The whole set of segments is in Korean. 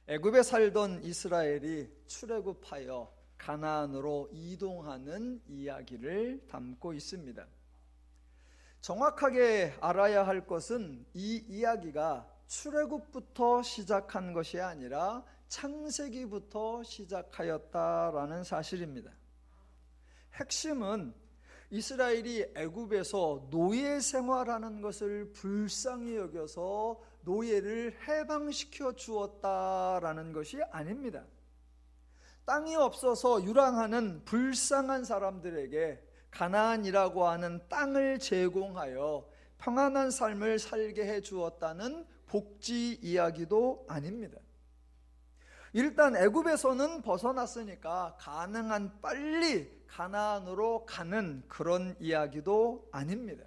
애굽에 살던 이스라엘이 출애굽하여 가나안으로 이동하는 이야기를 담고 있습니다. 정확하게 알아야 할 것은 이 이야기가 출애굽부터 시작한 것이 아니라 창세기부터 시작하였다라는 사실입니다. 핵심은 이스라엘이 애굽에서 노예 생활하는 것을 불쌍히 여겨서 노예를 해방시켜 주었다라는 것이 아닙니다. 땅이 없어서 유랑하는 불쌍한 사람들에게 가나안이라고 하는 땅을 제공하여 평안한 삶을 살게 해 주었다는 복지 이야기도 아닙니다. 일단 애굽에서는 벗어났으니까 가능한 빨리 가나안으로 가는 그런 이야기도 아닙니다.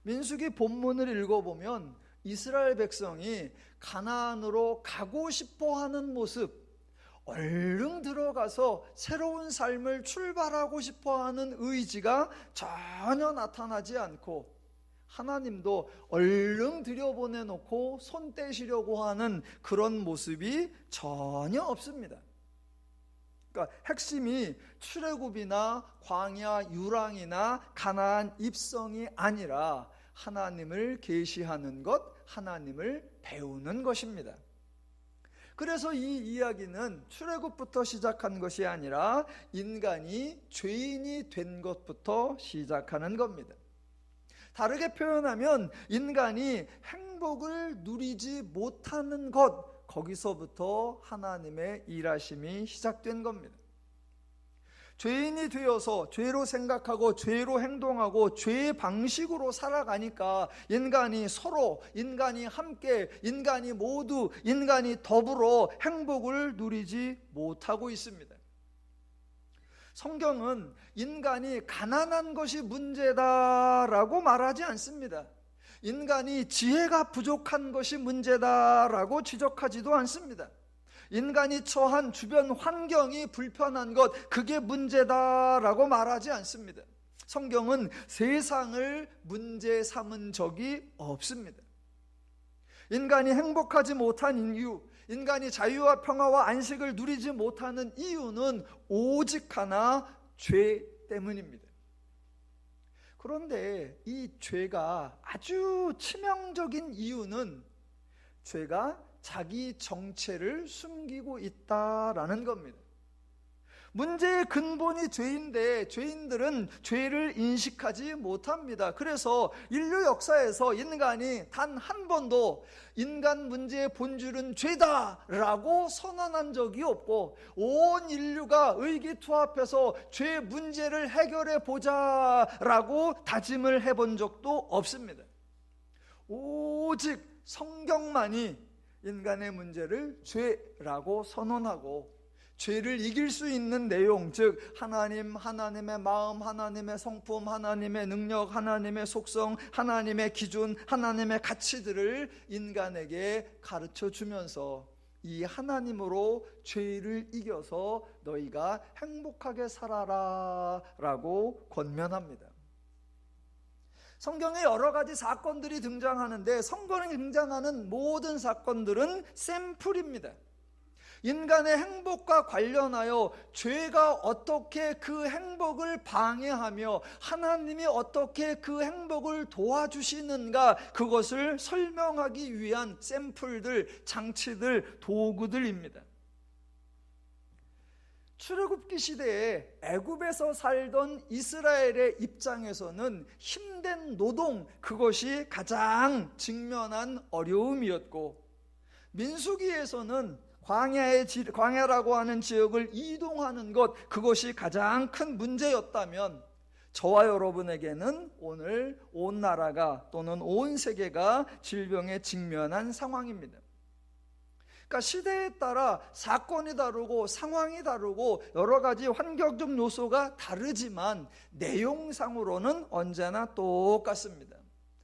민수기 본문을 읽어보면 이스라엘 백성이 가나안으로 가고 싶어하는 모습, 얼른 들어가서 새로운 삶을 출발하고 싶어하는 의지가 전혀 나타나지 않고, 하나님도 얼른 들여보내놓고 손 떼시려고 하는 그런 모습이 전혀 없습니다. 그러니까 핵심이 출애굽이나 광야 유랑이나 가나안 입성이 아니라 하나님을 계시하는 것, 하나님을 배우는 것입니다. 그래서 이 이야기는 출애굽부터 시작한 것이 아니라 인간이 죄인이 된 것부터 시작하는 겁니다. 다르게 표현하면 인간이 행복을 누리지 못하는 것, 거기서부터 하나님의 일하심이 시작된 겁니다. 죄인이 되어서 죄로 생각하고 죄로 행동하고 죄의 방식으로 살아가니까 인간이 서로, 인간이 함께, 인간이 모두, 인간이 더불어 행복을 누리지 못하고 있습니다. 성경은 인간이 가난한 것이 문제다라고 말하지 않습니다. 인간이 지혜가 부족한 것이 문제다라고 지적하지도 않습니다. 인간이 처한 주변 환경이 불편한 것, 그게 문제다라고 말하지 않습니다. 성경은 세상을 문제 삼은 적이 없습니다. 인간이 행복하지 못한 이유, 인간이 자유와 평화와 안식을 누리지 못하는 이유는 오직 하나, 죄 때문입니다. 그런데 이 죄가 아주 치명적인 이유는 죄가 자기 정체를 숨기고 있다라는 겁니다. 문제의 근본이 죄인데 죄인들은 죄를 인식하지 못합니다. 그래서 인류 역사에서 인간이 단 한 번도 인간 문제의 본질은 죄다라고 선언한 적이 없고, 온 인류가 의기투합해서 죄 문제를 해결해 보자라고 다짐을 해본 적도 없습니다. 오직 성경만이 인간의 문제를 죄라고 선언하고, 죄를 이길 수 있는 내용, 즉 하나님, 하나님의 마음, 하나님의 성품, 하나님의 능력, 하나님의 속성, 하나님의 기준, 하나님의 가치들을 인간에게 가르쳐 주면서 이 하나님으로 죄를 이겨서 너희가 행복하게 살아라 라고 권면합니다. 성경에 여러 가지 사건들이 등장하는데 성경에 등장하는 모든 사건들은 샘플입니다. 인간의 행복과 관련하여 죄가 어떻게 그 행복을 방해하며 하나님이 어떻게 그 행복을 도와주시는가, 그것을 설명하기 위한 샘플들, 장치들, 도구들입니다. 출애굽기 시대에 애굽에서 살던 이스라엘의 입장에서는 힘든 노동, 그것이 가장 직면한 어려움이었고, 민수기에서는 광야라고 하는 지역을 이동하는 것, 그것이 가장 큰 문제였다면 저와 여러분에게는 오늘 온 나라가 또는 온 세계가 질병에 직면한 상황입니다. 그러니까 시대에 따라 사건이 다르고 상황이 다르고 여러 가지 환경적 요소가 다르지만 내용상으로는 언제나 똑같습니다.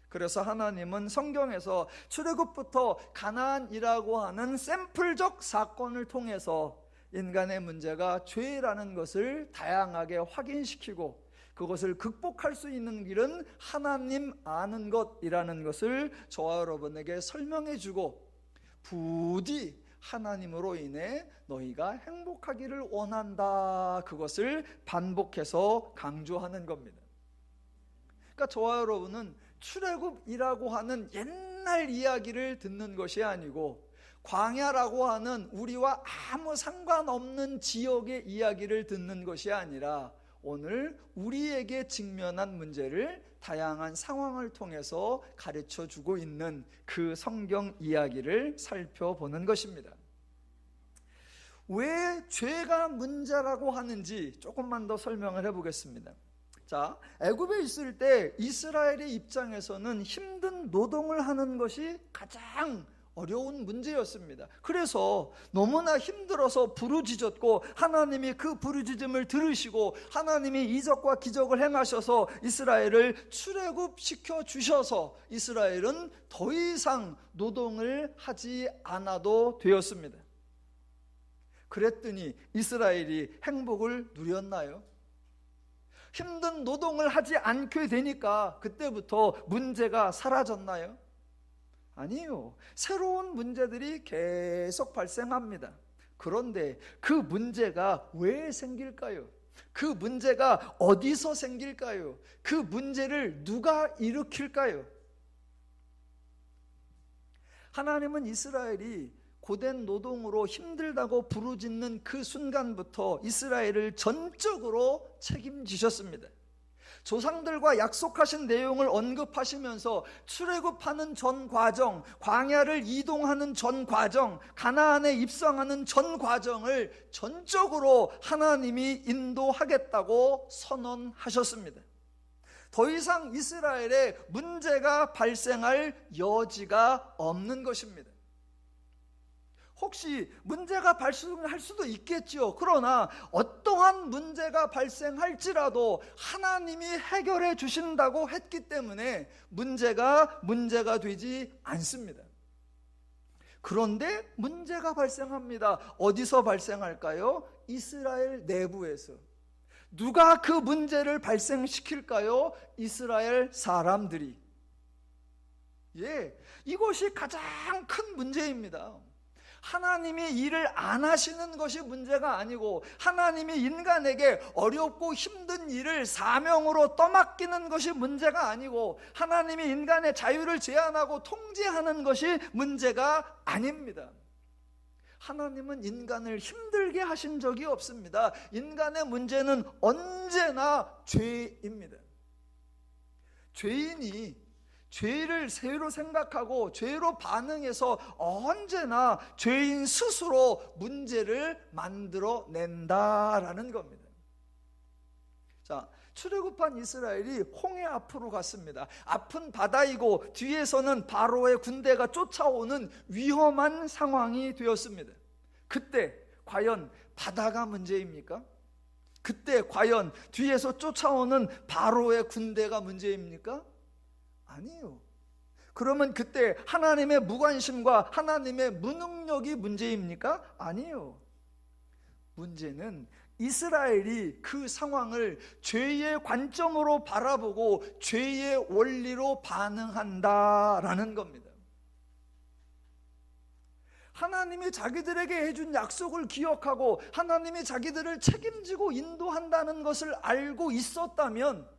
그래서 하나님은 성경에서 출애굽부터 가나안이라고 하는 샘플적 사건을 통해서 인간의 문제가 죄라는 것을 다양하게 확인시키고, 그것을 극복할 수 있는 길은 하나님 아는 것이라는 것을 저와 여러분에게 설명해 주고, 부디 하나님으로 인해 너희가 행복하기를 원한다. 그것을 반복해서 강조하는 겁니다. 그러니까 저와 여러분은 출애굽이라고 하는 옛날 이야기를 듣는 것이 아니고 광야라고 하는 우리와 아무 상관없는 지역의 이야기를 듣는 것이 아니라 오늘 우리에게 직면한 문제를 다양한 상황을 통해서 가르쳐 주고 있는 그 성경 이야기를 살펴보는 것입니다. 왜 죄가 문제라고 하는지 조금만 더 설명을 해보겠습니다. 자, 애굽에 있을 때 이스라엘의 입장에서는 힘든 노동을 하는 것이 가장 어려운 문제였습니다. 그래서 너무나 힘들어서 부르짖었고 하나님이 그 부르짖음을 들으시고 하나님이 이적과 기적을 행하셔서 이스라엘을 출애굽시켜 주셔서 이스라엘은 더 이상 노동을 하지 않아도 되었습니다. 그랬더니 이스라엘이 행복을 누렸나요? 힘든 노동을 하지 않게 되니까 그때부터 문제가 사라졌나요? 아니요. 새로운 문제들이 계속 발생합니다. 그런데 그 문제가 왜 생길까요? 그 문제가 어디서 생길까요? 그 문제를 누가 일으킬까요? 하나님은 이스라엘이 고된 노동으로 힘들다고 부르짖는 그 순간부터 이스라엘을 전적으로 책임지셨습니다. 조상들과 약속하신 내용을 언급하시면서 출애굽하는 전 과정, 광야를 이동하는 전 과정, 가나안에 입성하는 전 과정을 전적으로 하나님이 인도하겠다고 선언하셨습니다. 더 이상 이스라엘에 문제가 발생할 여지가 없는 것입니다. 혹시 문제가 발생할 수도 있겠지요. 그러나 어떠한 문제가 발생할지라도 하나님이 해결해 주신다고 했기 때문에 문제가 되지 않습니다. 그런데 문제가 발생합니다. 어디서 발생할까요? 이스라엘 내부에서. 누가 그 문제를 발생시킬까요? 이스라엘 사람들이. 이것이 가장 큰 문제입니다. 하나님이 일을 안 하시는 것이 문제가 아니고 하나님이 인간에게 어렵고 힘든 일을 사명으로 떠맡기는 것이 문제가 아니고 하나님이 인간의 자유를 제한하고 통제하는 것이 문제가 아닙니다. 하나님은 인간을 힘들게 하신 적이 없습니다. 인간의 문제는 언제나 죄입니다. 죄인이 죄를 죄로 생각하고 죄로 반응해서 언제나 죄인 스스로 문제를 만들어낸다라는 겁니다. 자, 출애굽한 이스라엘이 홍해 앞으로 갔습니다. 앞은 바다이고 뒤에서는 바로의 군대가 쫓아오는 위험한 상황이 되었습니다. 그때 과연 바다가 문제입니까? 그때 과연 뒤에서 쫓아오는 바로의 군대가 문제입니까? 아니에요. 그러면 그때 하나님의 무관심과 하나님의 무능력이 문제입니까? 아니에요. 문제는 이스라엘이 그 상황을 죄의 관점으로 바라보고 죄의 원리로 반응한다라는 겁니다. 하나님이 자기들에게 해준 약속을 기억하고 하나님이 자기들을 책임지고 인도한다는 것을 알고 있었다면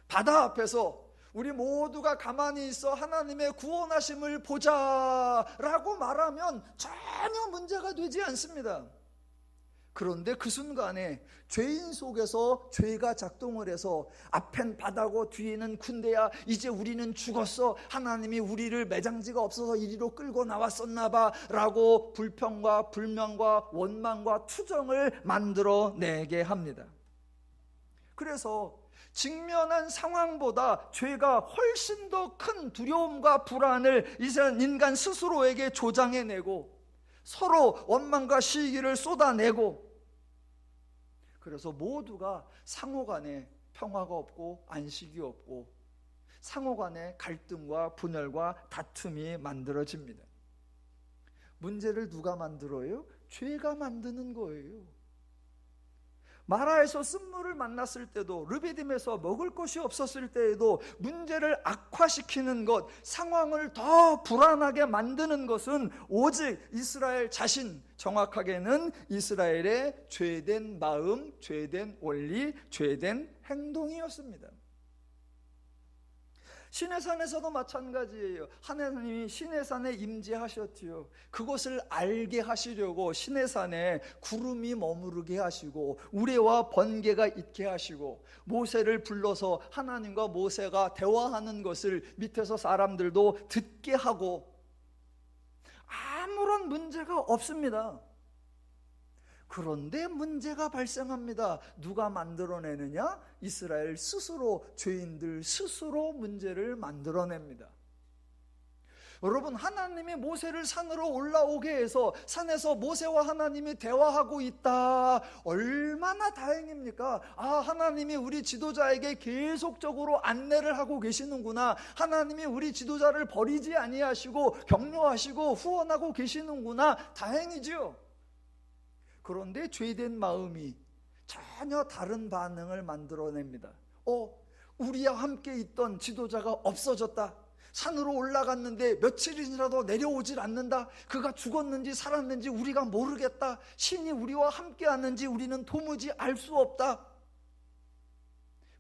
바다 앞에서 우리 모두가 가만히 있어 하나님의 구원하심을 보자라고 말하면 전혀 문제가 되지 않습니다. 그런데 그 순간에 죄인 속에서 죄가 작동을 해서 앞엔 바다고 뒤에는 군대야. 이제 우리는 죽었어. 하나님이 우리를 매장지가 없어서 이리로 끌고 나왔었나 봐 라고 불평과 불명과 원망과 투정을 만들어내게 합니다. 그래서 직면한 상황보다 죄가 훨씬 더 큰 두려움과 불안을 이스라엘 인간 스스로에게 조장해내고 서로 원망과 시기를 쏟아내고 그래서 모두가 상호간에 평화가 없고 안식이 없고 상호간에 갈등과 분열과 다툼이 만들어집니다. 문제를 누가 만들어요? 죄가 만드는 거예요. 마라에서 쓴물을 만났을 때도, 르비딤에서 먹을 것이 없었을 때에도 문제를 악화시키는 것, 상황을 더 불안하게 만드는 것은 오직 이스라엘 자신, 정확하게는 이스라엘의 죄된 마음, 죄된 원리, 죄된 행동이었습니다. 시내산에서도 마찬가지예요. 하나님이 시내산에 임재하셨지요. 그것을 알게 하시려고 시내산에 구름이 머무르게 하시고 우레와 번개가 있게 하시고 모세를 불러서 하나님과 모세가 대화하는 것을 밑에서 사람들도 듣게 하고 아무런 문제가 없습니다. 그런데 문제가 발생합니다. 누가 만들어내느냐? 이스라엘 스스로, 죄인들 스스로 문제를 만들어냅니다. 여러분, 하나님이 모세를 산으로 올라오게 해서 산에서 모세와 하나님이 대화하고 있다. 얼마나 다행입니까? 아, 하나님이 우리 지도자에게 계속적으로 안내를 하고 계시는구나. 하나님이 우리 지도자를 버리지 아니하시고 격려하시고 후원하고 계시는구나. 다행이지요. 그런데 죄된 마음이 전혀 다른 반응을 만들어냅니다. 우리와 함께 있던 지도자가 없어졌다. 산으로 올라갔는데 며칠이라도 내려오질 않는다. 그가 죽었는지 살았는지 우리가 모르겠다. 신이 우리와 함께 하는지 우리는 도무지 알 수 없다.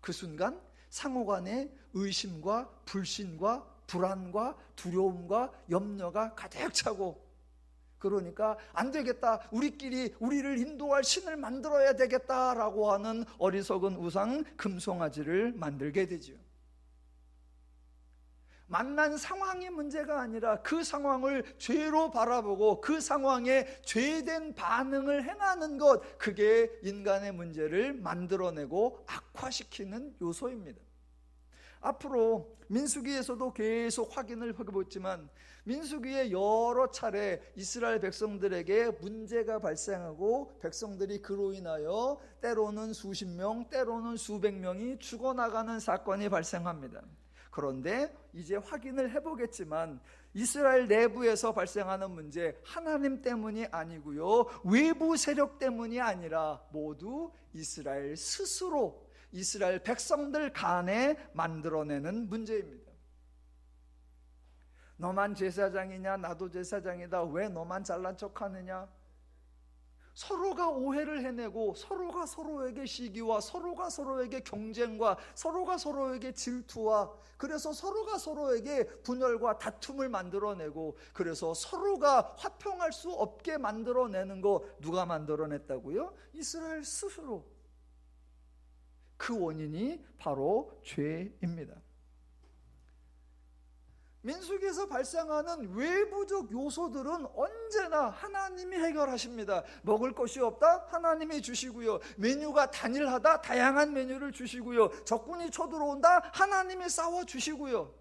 그 순간 상호간에 의심과 불신과 불안과 두려움과 염려가 가득 차고, 그러니까 안 되겠다, 우리를 인도할 신을 만들어야 되겠다라고 하는 어리석은 우상 금송아지를 만들게 되죠. 만난 상황이 문제가 아니라 그 상황을 죄로 바라보고 그 상황에 죄된 반응을 행하는 것, 그게 인간의 문제를 만들어내고 악화시키는 요소입니다. 앞으로 민수기에서도 계속 확인을 해보지만 민수기에 여러 차례 이스라엘 백성들에게 문제가 발생하고 백성들이 그로 인하여 때로는 수십 명, 때로는 수백 명이 죽어나가는 사건이 발생합니다. 그런데 이제 확인을 해보겠지만 이스라엘 내부에서 발생하는 문제, 하나님 때문이 아니고요, 외부 세력 때문이 아니라 모두 이스라엘 스스로, 이스라엘 백성들 간에 만들어내는 문제입니다. 너만 제사장이냐, 나도 제사장이다, 왜 너만 잘난 척하느냐. 서로가 오해를 해내고 서로가 서로에게 시기와 서로가 서로에게 경쟁과 서로가 서로에게 질투와, 그래서 서로가 서로에게 분열과 다툼을 만들어내고, 그래서 서로가 화평할 수 없게 만들어내는 거 누가 만들어냈다고요? 이스라엘 스스로. 그 원인이 바로 죄입니다. 민수기에서 발생하는 외부적 요소들은 언제나 하나님이 해결하십니다. 먹을 것이 없다? 하나님이 주시고요. 메뉴가 단일하다? 다양한 메뉴를 주시고요. 적군이 쳐들어온다? 하나님이 싸워주시고요.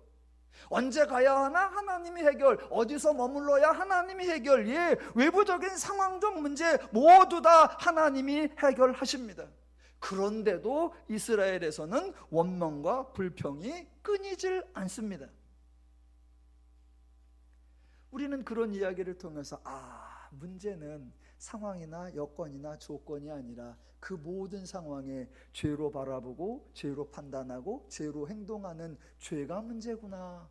언제 가야 하나? 하나님이 해결. 어디서 머물러야? 하나님이 해결. 예, 외부적인 상황적 문제 모두 다 하나님이 해결하십니다. 그런데도 이스라엘에서는 원망과 불평이 끊이질 않습니다. 우리는 그런 이야기를 통해서 문제는 상황이나 여건이나 조건이 아니라 그 모든 상황에 죄로 바라보고 죄로 판단하고 죄로 행동하는 죄가 문제구나.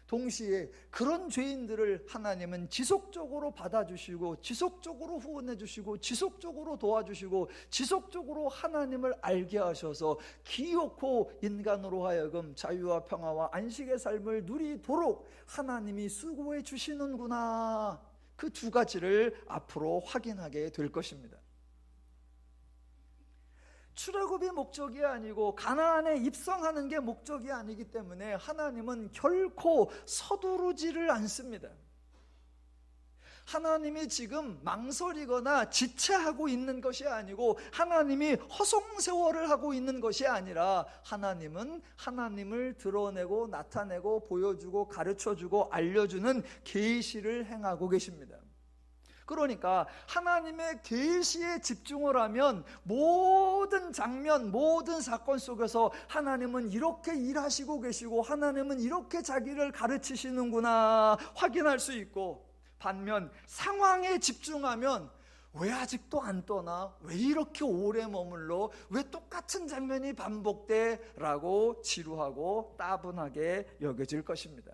동시에 그런 죄인들을 하나님은 지속적으로 받아주시고 지속적으로 후원해 주시고 지속적으로 도와주시고 지속적으로 하나님을 알게 하셔서 기어코 인간으로 하여금 자유와 평화와 안식의 삶을 누리도록 하나님이 수고해 주시는구나. 그 두 가지를 앞으로 확인하게 될 것입니다. 출애굽이 목적이 아니고 가나안에 입성하는 게 목적이 아니기 때문에 하나님은 결코 서두르지를 않습니다. 하나님이 지금 망설이거나 지체하고 있는 것이 아니고 하나님이 허송세월을 하고 있는 것이 아니라 하나님은 하나님을 드러내고 나타내고 보여주고 가르쳐주고 알려주는 계시를 행하고 계십니다. 그러니까 하나님의 계시에 집중을 하면 모든 장면, 모든 사건 속에서 하나님은 이렇게 일하시고 계시고 하나님은 이렇게 자기를 가르치시는구나 확인할 수 있고, 반면 상황에 집중하면 왜 아직도 안 떠나? 왜 이렇게 오래 머물러? 왜 똑같은 장면이 반복돼? 라고 지루하고 따분하게 여겨질 것입니다.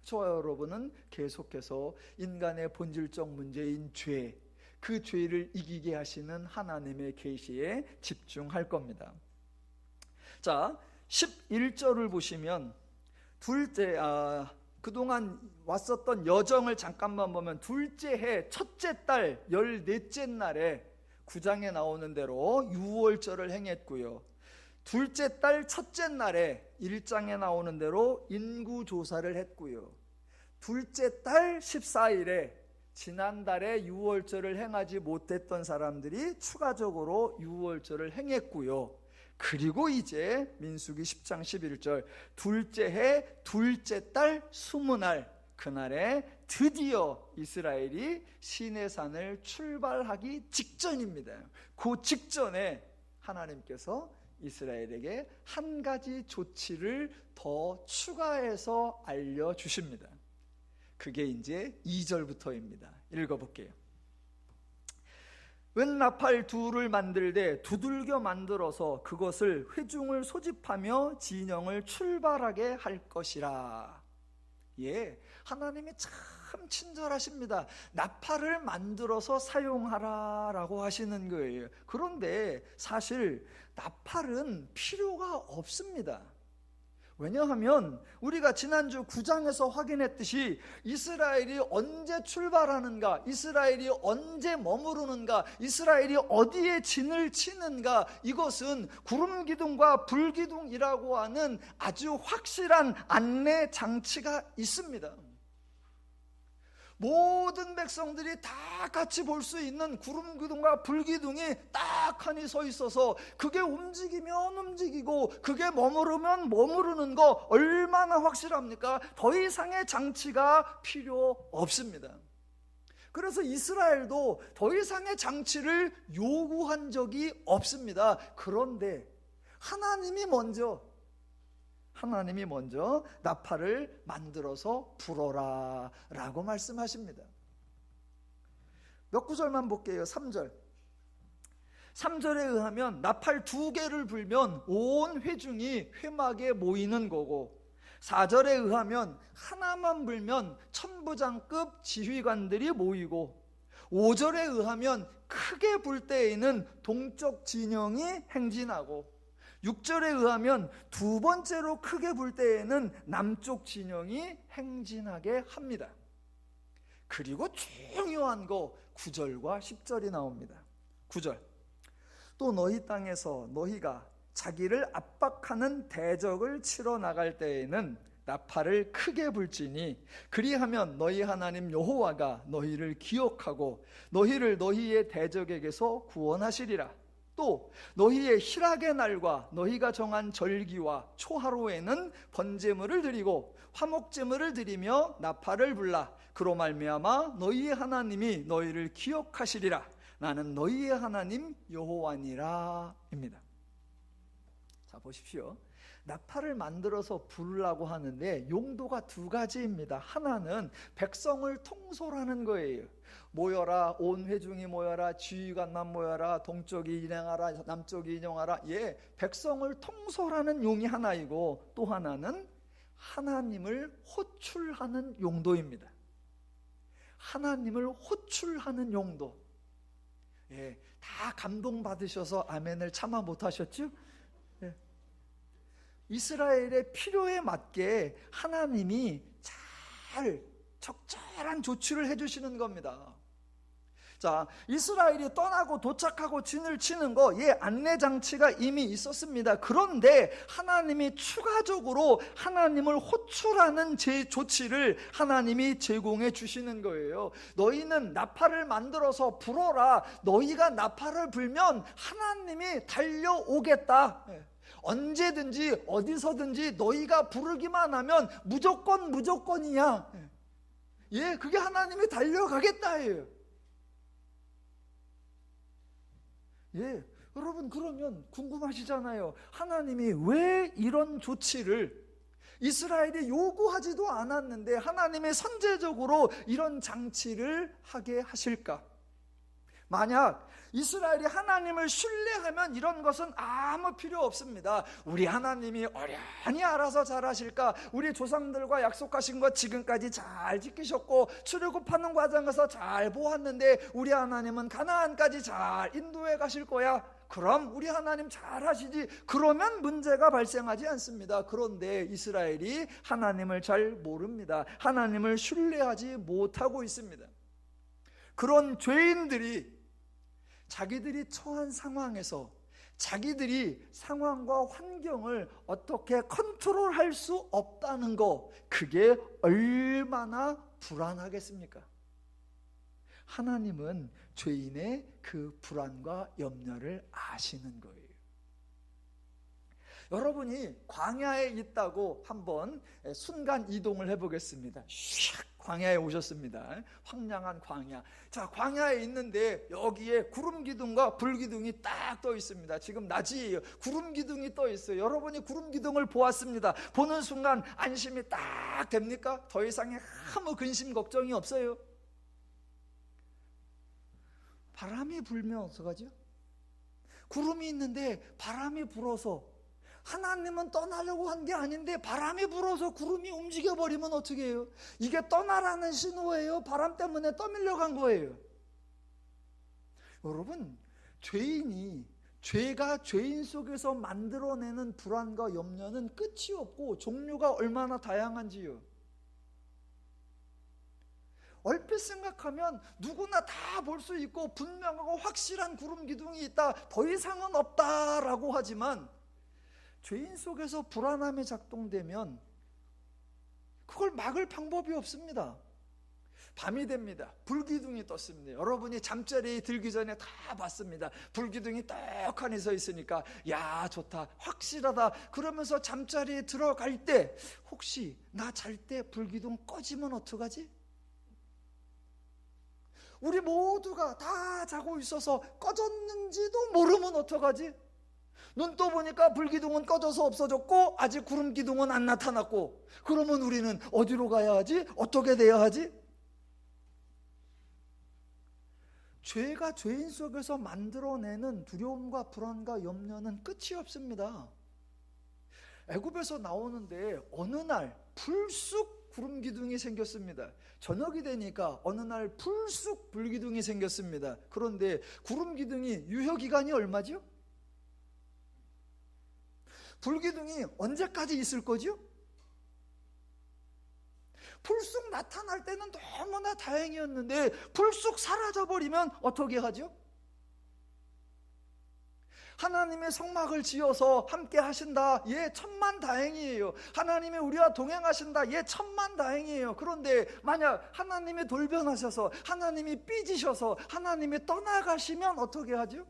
저와 여러분은 계속해서 인간의 본질적 문제인 죄, 그 죄를 이기게 하시는 하나님의 계시에 집중할 겁니다. 자, 11절을 보시면 그동안 왔었던 여정을 잠깐만 보면 둘째 해 첫째 달 14째 날에 9장에 나오는 대로 유월절을 행했고요. 둘째 달 첫째 날에 1장에 나오는 대로 인구조사를 했고요. 둘째 달 14일에 지난달에 유월절을 행하지 못했던 사람들이 추가적으로 유월절을 행했고요. 그리고 이제 민수기 10장 11절 둘째 해 둘째 달 20날 그날에 드디어 이스라엘이 시내산을 출발하기 직전입니다. 그 직전에 하나님께서 이스라엘에게 한 가지 조치를 더 추가해서 알려주십니다. 그게 이제 2절부터입니다. 읽어볼게요. 은나팔 둘을 만들되 두들겨 만들어서 그것을 회중을 소집하며 진영을 출발하게 할 것이라. 예, 하나님이 참 친절하십니다. 나팔을 만들어서 사용하라 라고 하시는 거예요. 그런데 사실 나팔은 필요가 없습니다. 왜냐하면 우리가 지난주 9장에서 확인했듯이 이스라엘이 언제 출발하는가, 이스라엘이 언제 머무르는가, 이스라엘이 어디에 진을 치는가, 이것은 구름기둥과 불기둥이라고 하는 아주 확실한 안내 장치가 있습니다. 모든 백성들이 다 같이 볼 수 있는 구름기둥과 불기둥이 딱 하니 서 있어서 그게 움직이면 움직이고 그게 머무르면 머무르는 거 얼마나 확실합니까? 더 이상의 장치가 필요 없습니다. 그래서 이스라엘도 더 이상의 장치를 요구한 적이 없습니다. 그런데 하나님이 먼저 나팔을 만들어서 불어라 라고 말씀하십니다. 몇 구절만 볼게요. 3절. 3절에 의하면 나팔 2개를 불면 온 회중이 회막에 모이는 거고, 4절에 의하면 하나만 불면 천부장급 지휘관들이 모이고, 5절에 의하면 크게 불 때에는 동쪽 진영이 행진하고, 6절에 의하면 두 번째로 크게 불 때에는 남쪽 진영이 행진하게 합니다. 그리고 중요한 거 9절과 10절이 나옵니다. 9절. 또 너희 땅에서 너희가 자기를 압박하는 대적을 치러 나갈 때에는 나팔을 크게 불지니 그리하면 너희 하나님 여호와가 너희를 기억하고 너희를 너희의 대적에게서 구원하시리라. 또 너희의 희락의 날과 너희가 정한 절기와 초하루에는 번제물을 드리고 화목제물을 드리며 나팔을 불라. 그로 말미암아 너희의 하나님이 너희를 기억하시리라. 나는 너희의 하나님 여호와니라 입니다. 자, 보십시오. 나팔을 만들어서 부르라고 하는데 용도가 두 가지입니다. 하나는 백성을 통솔하는 거예요. 모여라, 온 회중이 모여라, 지휘관만 모여라, 동쪽이 인행하라, 남쪽이 인용하라. 예, 백성을 통솔하는 용이 하나이고, 또 하나는 하나님을 호출하는 용도입니다. 하나님을 호출하는 용도. 예, 다 감동받으셔서 아멘을 차마 못하셨죠? 예. 이스라엘의 필요에 맞게 하나님이 잘 적절한 조치를 해주시는 겁니다. 자, 이스라엘이 떠나고 도착하고 진을 치는 거, 예, 안내장치가 이미 있었습니다. 그런데 하나님이 추가적으로 하나님을 호출하는 조치를 하나님이 제공해 주시는 거예요. 너희는 나팔을 만들어서 불어라. 너희가 나팔을 불면 하나님이 달려오겠다. 언제든지 어디서든지 너희가 부르기만 하면 무조건이야. 예, 그게 하나님이 달려가겠다예요. 예, 여러분, 그러면 궁금하시잖아요. 하나님이 왜 이런 조치를 이스라엘이 요구하지도 않았는데 하나님의 선제적으로 이런 장치를 하게 하실까? 만약 이스라엘이 하나님을 신뢰하면 이런 것은 아무 필요 없습니다. 우리 하나님이 어련히 알아서 잘하실까? 우리 조상들과 약속하신 것 지금까지 잘 지키셨고 출애굽하는 과정에서 잘 보았는데 우리 하나님은 가나안까지 잘 인도해 가실 거야. 그럼 우리 하나님 잘하시지. 그러면 문제가 발생하지 않습니다. 그런데 이스라엘이 하나님을 잘 모릅니다. 하나님을 신뢰하지 못하고 있습니다. 그런 죄인들이 자기들이 처한 상황에서 자기들이 상황과 환경을 어떻게 컨트롤할 수 없다는 거, 그게 얼마나 불안하겠습니까? 하나님은 죄인의 그 불안과 염려를 아시는 거예요. 여러분이 광야에 있다고 한번 순간 이동을 해보겠습니다. 슉 광야에 오셨습니다. 황량한 광야. 자, 광야에 있는데 여기에 구름 기둥과 불 기둥이 딱 떠 있습니다. 지금 낮이에요. 구름 기둥이 떠 있어요. 여러분이 구름 기둥을 보았습니다. 보는 순간 안심이 딱 됩니까? 더 이상의 아무 근심 걱정이 없어요. 바람이 불면 어떡하죠? 구름이 있는데 바람이 불어서, 하나님은 떠나려고 한 게 아닌데 바람이 불어서 구름이 움직여버리면 어떻게 해요? 이게 떠나라는 신호예요? 바람 때문에 떠밀려 간 거예요? 여러분, 죄가 죄인 속에서 만들어내는 불안과 염려는 끝이 없고 종류가 얼마나 다양한지요. 얼핏 생각하면 누구나 다 볼 수 있고 분명하고 확실한 구름 기둥이 있다, 더 이상은 없다라고 하지만 죄인 속에서 불안함이 작동되면 그걸 막을 방법이 없습니다. 밤이 됩니다. 불기둥이 떴습니다. 여러분이 잠자리에 들기 전에 다 봤습니다. 불기둥이 떡하니 서 있으니까 야, 좋다, 확실하다 그러면서 잠자리에 들어갈 때 혹시 나 잘 때 불기둥 꺼지면 어떡하지? 우리 모두가 다 자고 있어서 꺼졌는지도 모르면 어떡하지? 눈 떠보니까 불기둥은 꺼져서 없어졌고 아직 구름기둥은 안 나타났고, 그러면 우리는 어디로 가야 하지? 어떻게 돼야 하지? 죄가 죄인 속에서 만들어내는 두려움과 불안과 염려는 끝이 없습니다. 애굽에서 나오는데 어느 날 불쑥 구름기둥이 생겼습니다. 저녁이 되니까 어느 날 불쑥 불기둥이 생겼습니다. 그런데 구름기둥이 유효기간이 얼마죠? 불기둥이 언제까지 있을 거죠? 불쑥 나타날 때는 너무나 다행이었는데 불쑥 사라져버리면 어떻게 하죠? 하나님의 성막을 지어서 함께 하신다, 예, 천만다행이에요. 하나님이 우리와 동행하신다, 예, 천만다행이에요. 그런데 만약 하나님이 돌변하셔서 하나님이 삐지셔서 하나님이 떠나가시면 어떻게 하죠?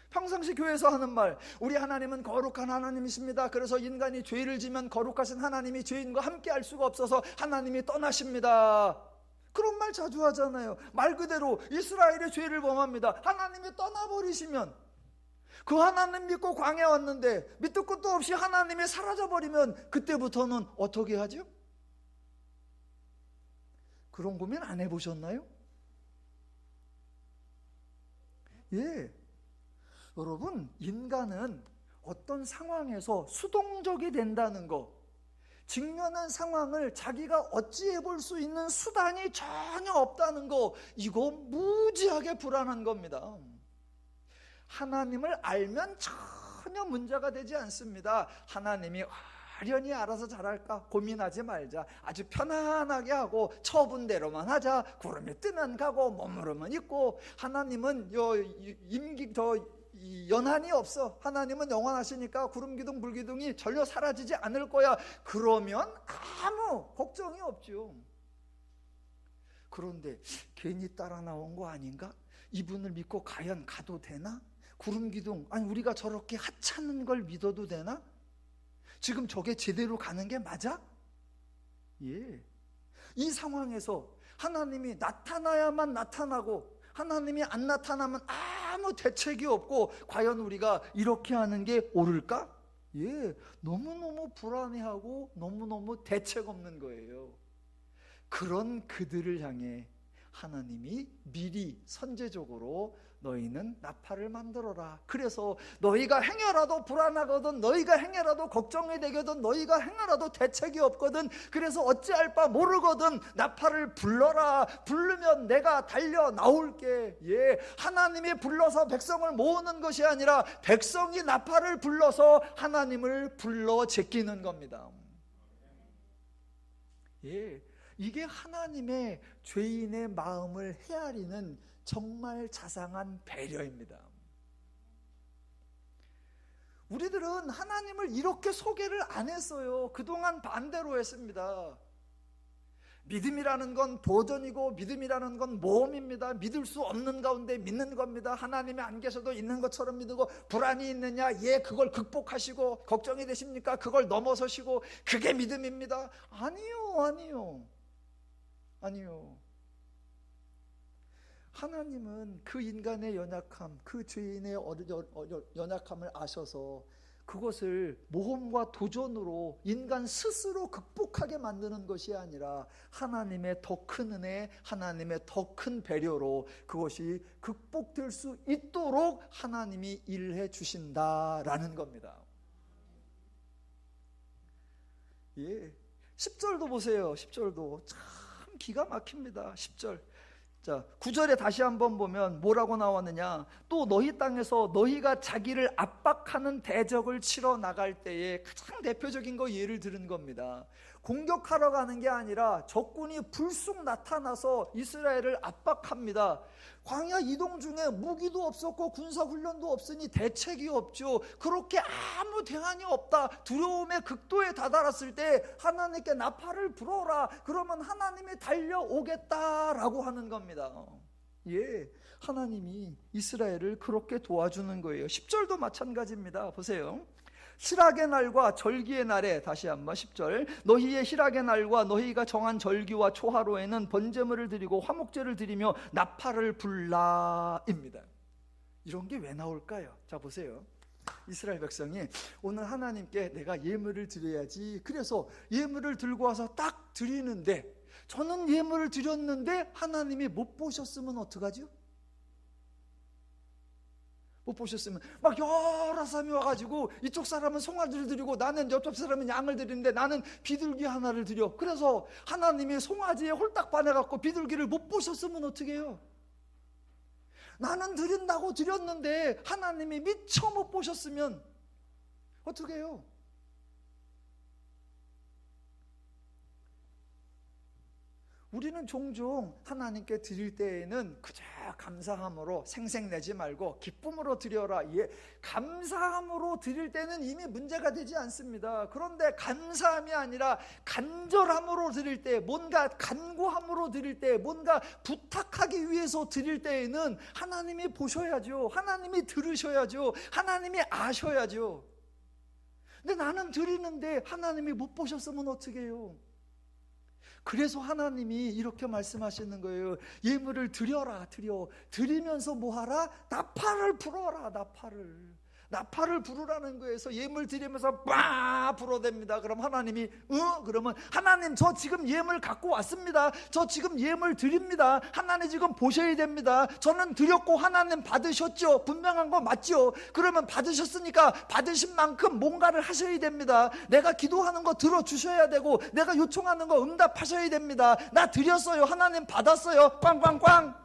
평상시 교회에서 하는 말, 우리 하나님은 거룩한 하나님이십니다. 그래서 인간이 죄를 지면 거룩하신 하나님이 죄인과 함께 할 수가 없어서 하나님이 떠나십니다. 그런 말 자주 하잖아요. 말 그대로 이스라엘의 죄를 범합니다. 하나님이 떠나버리시면, 그 하나님 믿고 광야에 왔는데 밑도 끝도 없이 하나님이 사라져버리면 그때부터는 어떻게 하죠? 그런 고민 안 해보셨나요? 예. 여러분, 인간은 어떤 상황에서 수동적이 된다는 거, 직면한 상황을 자기가 어찌해 볼 수 있는 수단이 전혀 없다는 거, 이거 무지하게 불안한 겁니다. 하나님을 알면 전혀 문제가 되지 않습니다. 하나님이 아련히 알아서 잘할까 고민하지 말자. 아주 편안하게 하고 처분대로만 하자. 구름이 뜨면 가고 머무르면 있고, 하나님은 연한이 없어. 하나님은 영원하시니까 구름기둥 불기둥이 전혀 사라지지 않을 거야. 그러면 아무 걱정이 없죠. 그런데 괜히 따라 나온 거 아닌가? 이분을 믿고 과연 가도 되나? 구름기둥, 아니 우리가 저렇게 하찮은 걸 믿어도 되나? 지금 저게 제대로 가는 게 맞아? 예. 이 상황에서 하나님이 나타나야만 나타나고 하나님이 안 나타나면 아무 대책이 없고, 과연 우리가 이렇게 하는 게 옳을까? 예, 너무너무 불안해하고 너무너무 대책 없는 거예요. 그런 그들을 향해 하나님이 미리 선제적으로 너희는 나팔을 만들어라. 그래서 너희가 행여라도 불안하거든, 너희가 행여라도 걱정이 되거든, 너희가 행여라도 대책이 없거든, 그래서 어찌할 바 모르거든 나팔을 불러라. 부르면 내가 달려 나올게. 예, 하나님이 불러서 백성을 모으는 것이 아니라 백성이 나팔을 불러서 하나님을 불러 제끼는 겁니다. 예, 이게 하나님의 죄인의 마음을 헤아리는 정말 자상한 배려입니다. 우리들은 하나님을 이렇게 소개를 안 했어요. 그동안 반대로 했습니다. 믿음이라는 건 도전이고 믿음이라는 건 모험입니다. 믿을 수 없는 가운데 믿는 겁니다. 하나님이 안 계셔도 있는 것처럼 믿고, 불안이 있느냐? 예, 그걸 극복하시고, 걱정이 되십니까? 그걸 넘어서시고, 그게 믿음입니다. 아니요. 하나님은 그 인간의 연약함, 그 죄인의 연약함을 아셔서 그것을 모험과 도전으로 인간 스스로 극복하게 만드는 것이 아니라 하나님의 더 큰 은혜, 하나님의 더 큰 배려로 그것이 극복될 수 있도록 하나님이 일해 주신다라는 겁니다. 예, 10절도 보세요. 10절도 참 기가 막힙니다. 10절. 자, 9절에 다시 한번 보면 뭐라고 나왔느냐? 또 너희 땅에서 너희가 자기를 압박하는 대적을 치러 나갈 때에 가장 대표적인 거 예를 들은 겁니다. 공격하러 가는 게 아니라 적군이 불쑥 나타나서 이스라엘을 압박합니다. 광야 이동 중에 무기도 없었고 군사훈련도 없으니 대책이 없죠. 그렇게 아무 대안이 없다, 두려움의 극도에 다다랐을 때 하나님께 나팔을 불어라. 그러면 하나님이 달려오겠다라고 하는 겁니다. 예, 하나님이 이스라엘을 그렇게 도와주는 거예요. 10절도 마찬가지입니다. 보세요. 희락의 날과 절기의 날에, 다시 한번 10절, 너희의 희락의 날과 너희가 정한 절기와 초하루에는 번제물을 드리고 화목제를 드리며 나팔을 불라입니다. 이런 게 왜 나올까요? 자, 보세요. 이스라엘 백성이 오늘 하나님께 내가 예물을 드려야지, 그래서 예물을 들고 와서 딱 드리는데, 저는 예물을 드렸는데 하나님이 못 보셨으면 어떡하죠? 못 보셨으면 막 여러 사람이 와가지고 이쪽 사람은 송아지를 드리고 나는 옆쪽 사람은 양을 드리는데 나는 비둘기 하나를 드려. 그래서 하나님이 송아지에 홀딱 반해갖고 비둘기를 못 보셨으면 어떻게 해요? 나는 드린다고 드렸는데 하나님이 미처 못 보셨으면 어떻게 해요? 우리는 종종 하나님께 드릴 때에는 그저 감사함으로 생색내지 말고 기쁨으로 드려라. 예, 감사함으로 드릴 때는 이미 문제가 되지 않습니다. 그런데 감사함이 아니라 간절함으로 드릴 때, 뭔가 간구함으로 드릴 때, 뭔가 부탁하기 위해서 드릴 때에는 하나님이 보셔야죠. 하나님이 들으셔야죠. 하나님이 아셔야죠. 근데 나는 드리는데 하나님이 못 보셨으면 어떻게 해요? 그래서 하나님이 이렇게 말씀하시는 거예요. 예물을 드려라. 드리면서 뭐하라? 나팔을 불어라. 나팔을 부르라는 거에서 예물 드리면서 빠 불어댑니다. 그럼 하나님이 그러면 하나님, 저 지금 예물 갖고 왔습니다. 저 지금 예물 드립니다. 하나님 지금 보셔야 됩니다. 저는 드렸고 하나님 받으셨죠. 분명한 거 맞죠? 그러면 받으셨으니까 받으신 만큼 뭔가를 하셔야 됩니다. 내가 기도하는 거 들어주셔야 되고 내가 요청하는 거 응답하셔야 됩니다. 나 드렸어요. 하나님 받았어요. 꽝꽝꽝.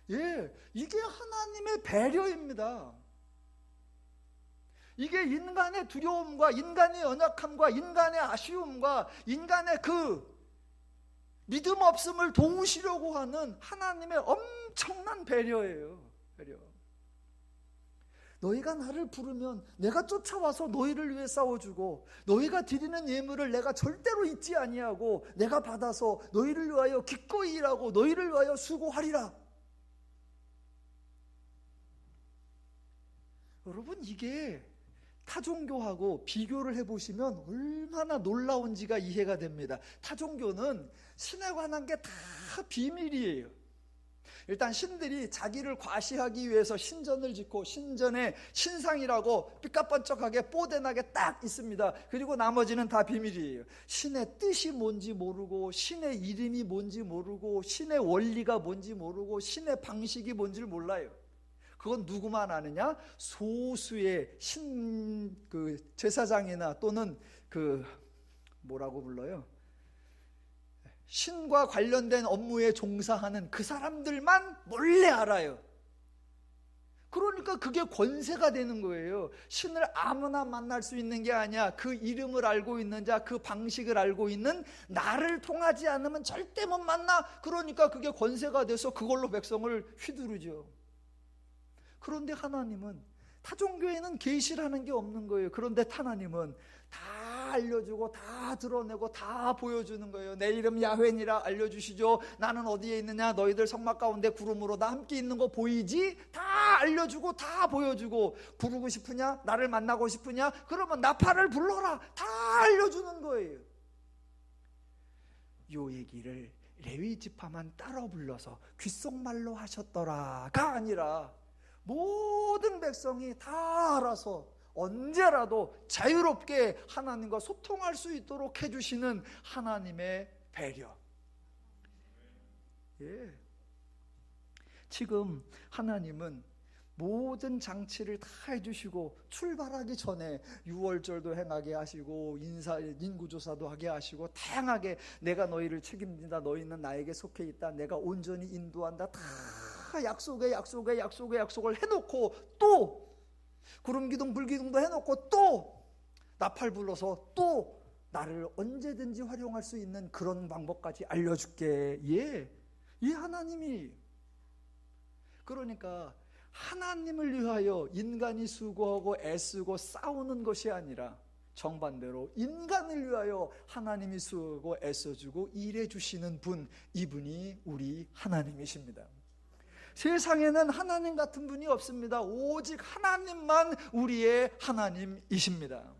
예, 이게 하나님의 배려입니다. 이게 인간의 두려움과 인간의 연약함과 인간의 아쉬움과 인간의 그 믿음 없음을 도우시려고 하는 하나님의 엄청난 배려예요. 배려. 너희가 나를 부르면 내가 쫓아와서 너희를 위해 싸워주고, 너희가 드리는 예물을 내가 절대로 잊지 아니하고 내가 받아서 너희를 위하여 기꺼이 일하고 너희를 위하여 수고하리라. 여러분, 이게 타종교하고 비교를 해보시면 얼마나 놀라운지가 이해가 됩니다. 타종교는 신에 관한 게 다 비밀이에요. 일단 신들이 자기를 과시하기 위해서 신전을 짓고 신전에 신상이라고 삐까뻔쩍하게 뽀대나게 딱 있습니다. 그리고 나머지는 다 비밀이에요. 신의 뜻이 뭔지 모르고 신의 이름이 뭔지 모르고 신의 원리가 뭔지 모르고 신의 방식이 뭔지를 몰라요. 그건 누구만 아느냐? 소수의 제사장이나 또는 뭐라고 불러요? 신과 관련된 업무에 종사하는 그 사람들만 몰래 알아요. 그러니까 그게 권세가 되는 거예요. 신을 아무나 만날 수 있는 게 아니야. 그 이름을 알고 있는 자, 그 방식을 알고 있는 나를 통하지 않으면 절대 못 만나. 그러니까 그게 권세가 돼서 그걸로 백성을 휘두르죠. 그런데 하나님은, 타종교회는 계시라는 게 없는 거예요. 그런데 하나님은 다 알려주고 다 드러내고 다 보여주는 거예요. 내 이름 야훼니라 알려주시죠. 나는 어디에 있느냐, 너희들 성막 가운데 구름으로 나 함께 있는 거 보이지? 다 알려주고 다 보여주고, 부르고 싶으냐, 나를 만나고 싶으냐, 그러면 나팔을 불러라. 다 알려주는 거예요. 요 얘기를 레위 지파만 따로 불러서 귓속말로 하셨더라가 아니라 모든 백성이 다 알아서 언제라도 자유롭게 하나님과 소통할 수 있도록 해주시는 하나님의 배려. 예. 지금 하나님은 모든 장치를 다 해주시고 출발하기 전에 유월절도 행하게 하시고 인구조사도 하게 하시고 다양하게 내가 너희를 책임진다, 너희는 나에게 속해 있다, 내가 온전히 인도한다, 다 약속을 해놓고 또 구름기둥 불기둥도 해놓고 또 나팔 불러서 또 나를 언제든지 활용할 수 있는 그런 방법까지 알려줄게. 이 하나님이, 그러니까 하나님을 위하여 인간이 수고하고 애쓰고 싸우는 것이 아니라 정반대로 인간을 위하여 하나님이 수고하고 애써주고 일해주시는 분, 이분이 우리 하나님이십니다. 세상에는 하나님 같은 분이 없습니다. 오직 하나님만 우리의 하나님이십니다.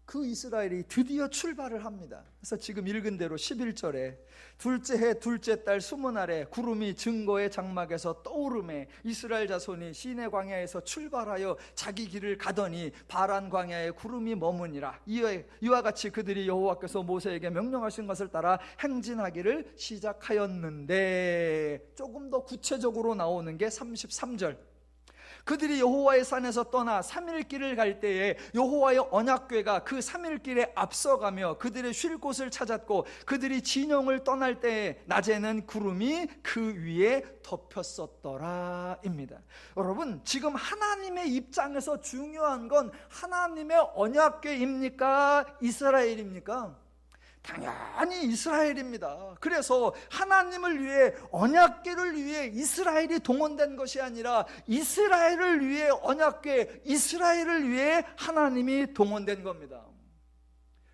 그 이스라엘이 드디어 출발을 합니다. 그래서 지금 읽은 대로 11절에 둘째 해 둘째 달 20날에 구름이 증거의 장막에서 떠오르매 이스라엘 자손이 시내 광야에서 출발하여 자기 길을 가더니 바란 광야에 구름이 머무니라. 이와 같이 그들이 여호와께서 모세에게 명령하신 것을 따라 행진하기를 시작하였는데, 조금 더 구체적으로 나오는 게 33절. 그들이 여호와의 산에서 떠나 3일 길을 갈 때에 여호와의 언약궤가 그 3일 길에 앞서가며 그들의 쉴 곳을 찾았고, 그들이 진영을 떠날 때에 낮에는 구름이 그 위에 덮였었더라 입니다. 여러분, 지금 하나님의 입장에서 중요한 건 하나님의 언약궤입니까? 이스라엘입니까? 당연히 이스라엘입니다. 그래서 하나님을 위해, 언약궤를 위해 이스라엘이 동원된 것이 아니라 이스라엘을 위해 언약궤, 이스라엘을 위해 하나님이 동원된 겁니다.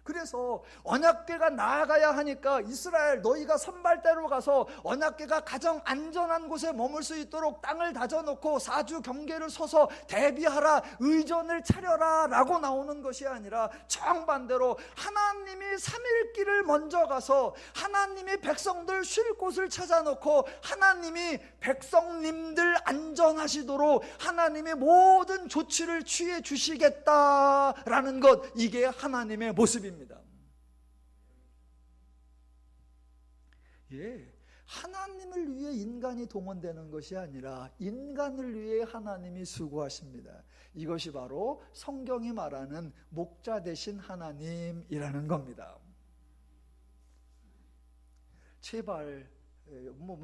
그래서 언약궤가 나아가야 하니까 이스라엘, 너희가 선발대로 가서 언약궤가 가장 안전한 곳에 머물 수 있도록 땅을 다져놓고 4주 경계를 서서 대비하라, 의전을 차려라 라고 나오는 것이 아니라 정반대로 하나님이 3일 길을 먼저 가서 하나님이 백성들 쉴 곳을 찾아놓고 하나님이 백성님들 안전하시도록 하나님이 모든 조치를 취해 주시겠다라는 것, 이게 하나님의 모습입니다. 하나님을 위해 인간이 동원되는 것이 아니라 인간을 위해 하나님이 수고하십니다. 이것이 바로 성경이 말하는 목자 되신 하나님이라는 겁니다. 제발,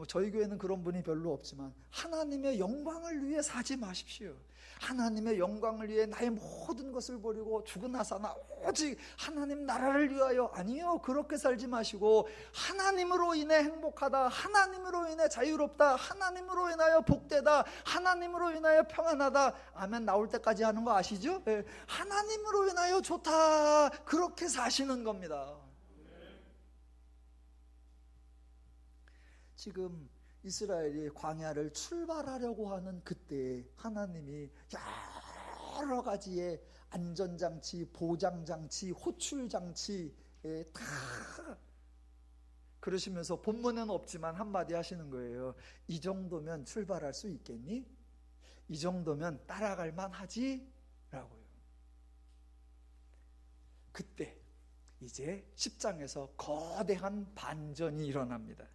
저희 교회는 그런 분이 별로 없지만 하나님의 영광을 위해 사지 마십시오. 하나님의 영광을 위해 나의 모든 것을 버리고 죽으나 사나 오직 하나님 나라를 위하여, 아니요, 그렇게 살지 마시고 하나님으로 인해 행복하다, 하나님으로 인해 자유롭다, 하나님으로 인하여 복되다, 하나님으로 인하여 평안하다, 아멘 나올 때까지 하는 거 아시죠? 하나님으로 인하여 좋다, 그렇게 사시는 겁니다. 지금 이스라엘이 광야를 출발하려고 하는 그때 하나님이 여러 가지의 안전장치, 보장장치, 호출장치에 다 그러시면서 본문에는 없지만 한마디 하시는 거예요. 이 정도면 출발할 수 있겠니? 이 정도면 따라갈 만하지? 라고요. 그때 이제 10장에서 거대한 반전이 일어납니다.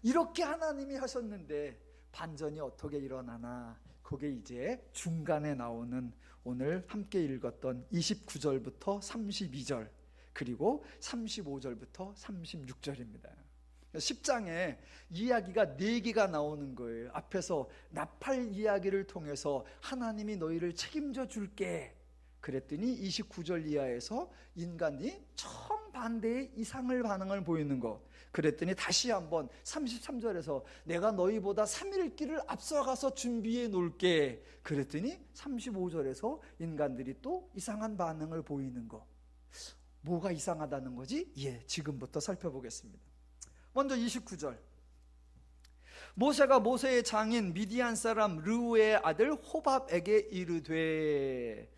이렇게 하나님이 하셨는데 반전이 어떻게 일어나나? 그게 이제 중간에 나오는 오늘 함께 읽었던 29절부터 32절 그리고 35절부터 36절입니다. 10장에 이야기가 4개가 나오는 거예요. 앞에서 나팔 이야기를 통해서 하나님이 너희를 책임져 줄게 그랬더니 29절 이하에서 인간이 정반대의 이상을 반응을 보이는 거. 그랬더니 다시 한번 33절에서 내가 너희보다 3일 길을 앞서가서 준비해 놓을게 그랬더니 35절에서 인간들이 또 이상한 반응을 보이는 거. 뭐가 이상하다는 거지? 지금부터 살펴보겠습니다. 먼저 29절. 모세가 모세의 장인 미디안 사람 르우의 아들 호밥에게 이르되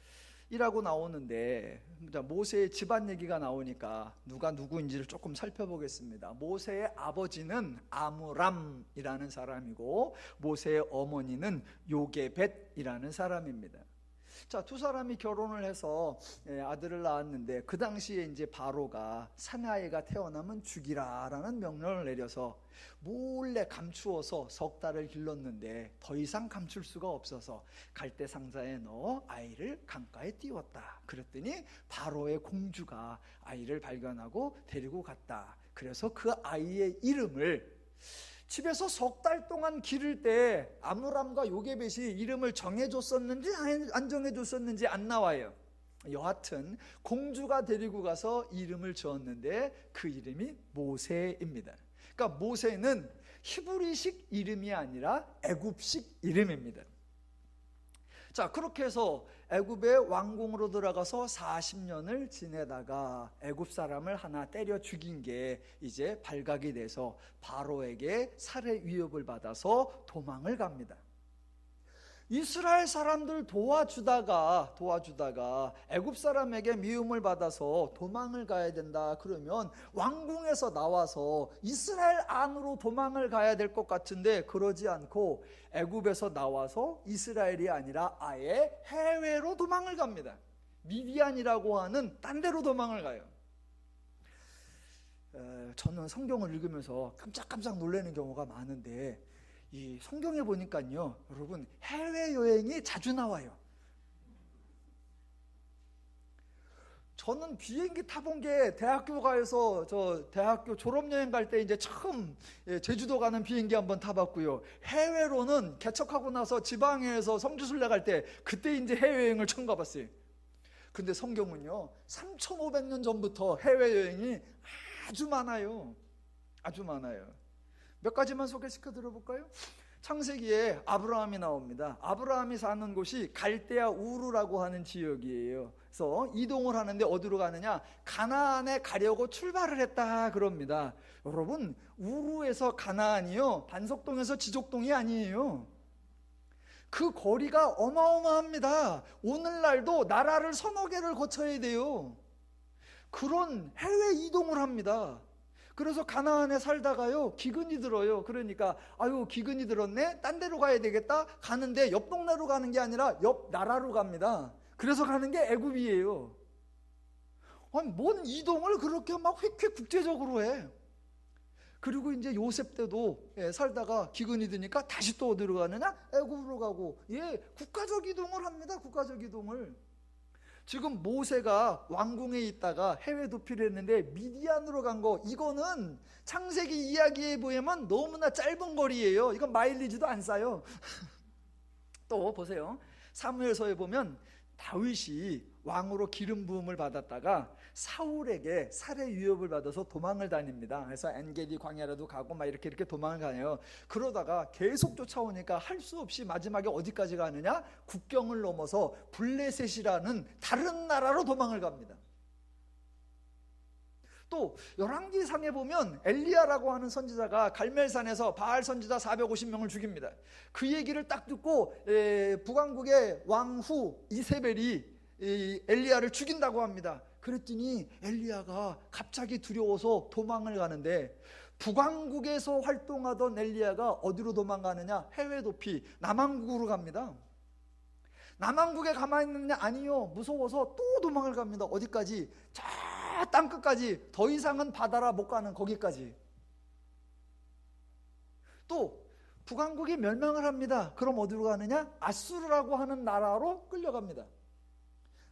이라고 나오는데, 모세의 집안 얘기가 나오니까 누가 누구인지를 조금 살펴보겠습니다. 모세의 아버지는 아므람이라는 사람이고 모세의 어머니는 요게벳이라는 사람입니다. 자, 두 사람이 결혼을 해서 아들을 낳았는데 그 당시에 이제 바로가 사내아이가 태어나면 죽이라라는 명령을 내려서 몰래 감추어서 석 달을 길렀는데 더 이상 감출 수가 없어서 갈대 상자에 넣어 아이를 강가에 띄웠다. 그랬더니 바로의 공주가 아이를 발견하고 데리고 갔다. 그래서 그 아이의 이름을 집에서 석 달 동안 기를 때 아므람과 요게벳이 이름을 정해줬었는지 안 정해줬었는지 안 나와요. 여하튼 공주가 데리고 가서 이름을 지었는데 그 이름이 모세입니다. 그러니까 모세는 히브리식 이름이 아니라 애굽식 이름입니다. 자, 그렇게 해서 애굽의 왕궁으로 들어가서 40년을 지내다가 애굽 사람을 하나 때려 죽인 게 이제 발각이 돼서 바로에게 살해 위협을 받아서 도망을 갑니다. 이스라엘 사람들 도와주다가 애굽 사람에게 미움을 받아서 도망을 가야 된다. 그러면 왕궁에서 나와서 이스라엘 안으로 도망을 가야 될 것 같은데 그러지 않고 애굽에서 나와서 이스라엘이 아니라 아예 해외로 도망을 갑니다. 미디안이라고 하는 딴 데로 도망을 가요. 저는 성경을 읽으면서 깜짝깜짝 놀라는 경우가 많은데 이 성경에 보니까요, 여러분 해외여행이 자주 나와요. 저는 비행기 타본 게 대학교 가서 대학교 졸업여행 갈 때 이제 처음 제주도 가는 비행기 한번 타봤고요. 해외로는 개척하고 나서 지방에서 성지순례 갈 때 그때 이제 해외여행을 처음 가봤어요. 근데 성경은요 3,500년 전부터 해외여행이 아주 많아요. 아주 많아요. 몇 가지만 소개시켜 드려볼까요? 창세기에 아브라함이 나옵니다. 아브라함이 사는 곳이 갈대아 우르라고 하는 지역이에요. 그래서 이동을 하는데 어디로 가느냐? 가나안에 가려고 출발을 했다 그럽니다. 여러분, 우르에서 가나안이요 반석동에서 지족동이 아니에요. 그 거리가 어마어마합니다. 오늘날도 나라를 서너 개를 거쳐야 돼요. 그런 해외 이동을 합니다. 그래서 가나안에 살다가요 기근이 들어요. 그러니까 기근이 들었네, 딴 데로 가야 되겠다. 가는데 옆 동네로 가는 게 아니라 옆 나라로 갑니다. 그래서 가는 게 애굽이에요. 아니, 뭔 이동을 그렇게 막 휙휙 국제적으로 해. 그리고 이제 요셉 때도 살다가 기근이 드니까 다시 또 어디로 가느냐? 애굽으로 가고. 국가적 이동을 합니다. 국가적 이동을. 지금 모세가 왕궁에 있다가 해외 도피를 했는데 미디안으로 간 거, 이거는 창세기 이야기에 보면 너무나 짧은 거리예요. 이건 마일리지도 안 싸요. 또 보세요. 사무엘서에 보면 다윗이 왕으로 기름 부음을 받았다가 사울에게 살해 위협을 받아서 도망을 다닙니다. 그래서 엔게디 광야라도 가고 막 이렇게 도망을 가요. 그러다가 계속 쫓아오니까 할 수 없이 마지막에 어디까지 가느냐? 국경을 넘어서 블레셋이라는 다른 나라로 도망을 갑니다. 또 열왕기상에 보면 엘리야라고 하는 선지자가 갈멜산에서 바알 선지자 450명을 죽입니다. 그 얘기를 딱 듣고 북왕국의 왕후 이세벨이 엘리야를 죽인다고 합니다. 그랬더니 엘리야가 갑자기 두려워서 도망을 가는데 북왕국에서 활동하던 엘리야가 어디로 도망가느냐? 해외 도피 남왕국으로 갑니다. 남왕국에 가만히 있느냐? 아니요, 무서워서 또 도망을 갑니다. 어디까지? 저 땅끝까지. 더 이상은 바다라 못 가는 거기까지. 또 북왕국이 멸망을 합니다. 그럼 어디로 가느냐? 아수르라고 하는 나라로 끌려갑니다.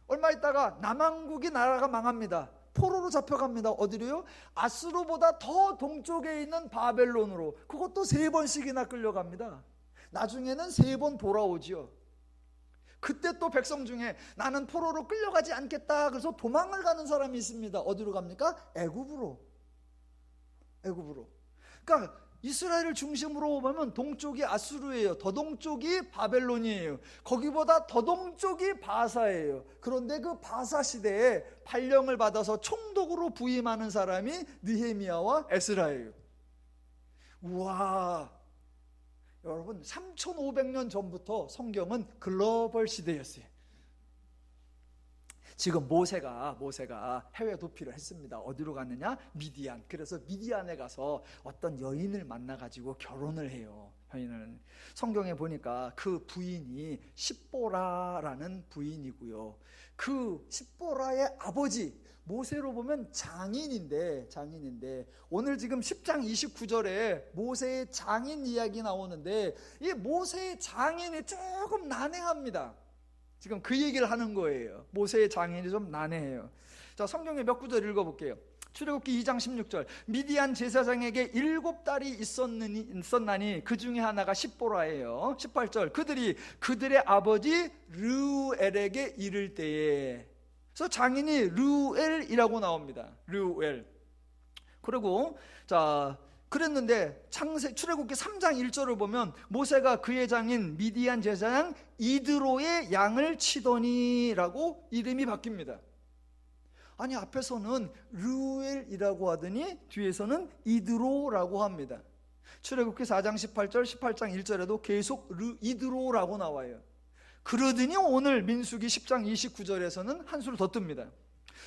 얼마 있다가 남왕국이 나라가 망합니다. 포로로 잡혀갑니다. 어디로요? 아수르보다 더 동쪽에 있는 바벨론으로. 그것도 3번씩이나 끌려갑니다. 나중에는 3번 돌아오지요. 그때 또 백성 중에 나는 포로로 끌려가지 않겠다 그래서 도망을 가는 사람이 있습니다. 어디로 갑니까? 애굽으로. 그러니까 이스라엘을 중심으로 보면 동쪽이 아수르예요. 더 동쪽이 바벨론이에요. 거기보다 더 동쪽이 바사예요. 그런데 그 바사 시대에 발령을 받아서 총독으로 부임하는 사람이 느헤미야와 에스라예요. 우와, 여러분 3500년 전부터 성경은 글로벌 시대였어요. 지금 모세가 해외 도피를 했습니다. 어디로 갔느냐? 미디안. 그래서 미디안에 가서 어떤 여인을 만나가지고 결혼을 해요. 여인은 성경에 보니까 그 부인이 십보라라는 부인이고요. 그 십보라의 아버지 모세로 보면 장인인데 오늘 지금 10장 29절에 모세의 장인 이야기 나오는데 이 모세의 장인이 조금 난해합니다. 지금 그 얘기를 하는 거예요. 모세의 장인이 좀 난해해요. 자, 성경에 몇 구절 읽어볼게요. 출애굽기 2장 16절. 미디안 제사장에게 7딸이 있었나니 그 중에 하나가 십보라예요. 18절. 그들이 그들의 아버지 르우엘에게 이를 때에. 그래서 장인이 르우엘이라고 나옵니다. 르우엘. 그리고 자, 그랬는데 출애굽기 3장 1절을 보면 모세가 그의 장인 미디안 제사장 이드로의 양을 치더니라고 이름이 바뀝니다. 아니, 앞에서는 르우엘이라고 하더니 뒤에서는 이드로라고 합니다. 출애굽기 4장 18절 18장 1절에도 계속 이드로라고 나와요. 그러더니 오늘 민수기 10장 29절에서는 한수를 더 뜹니다.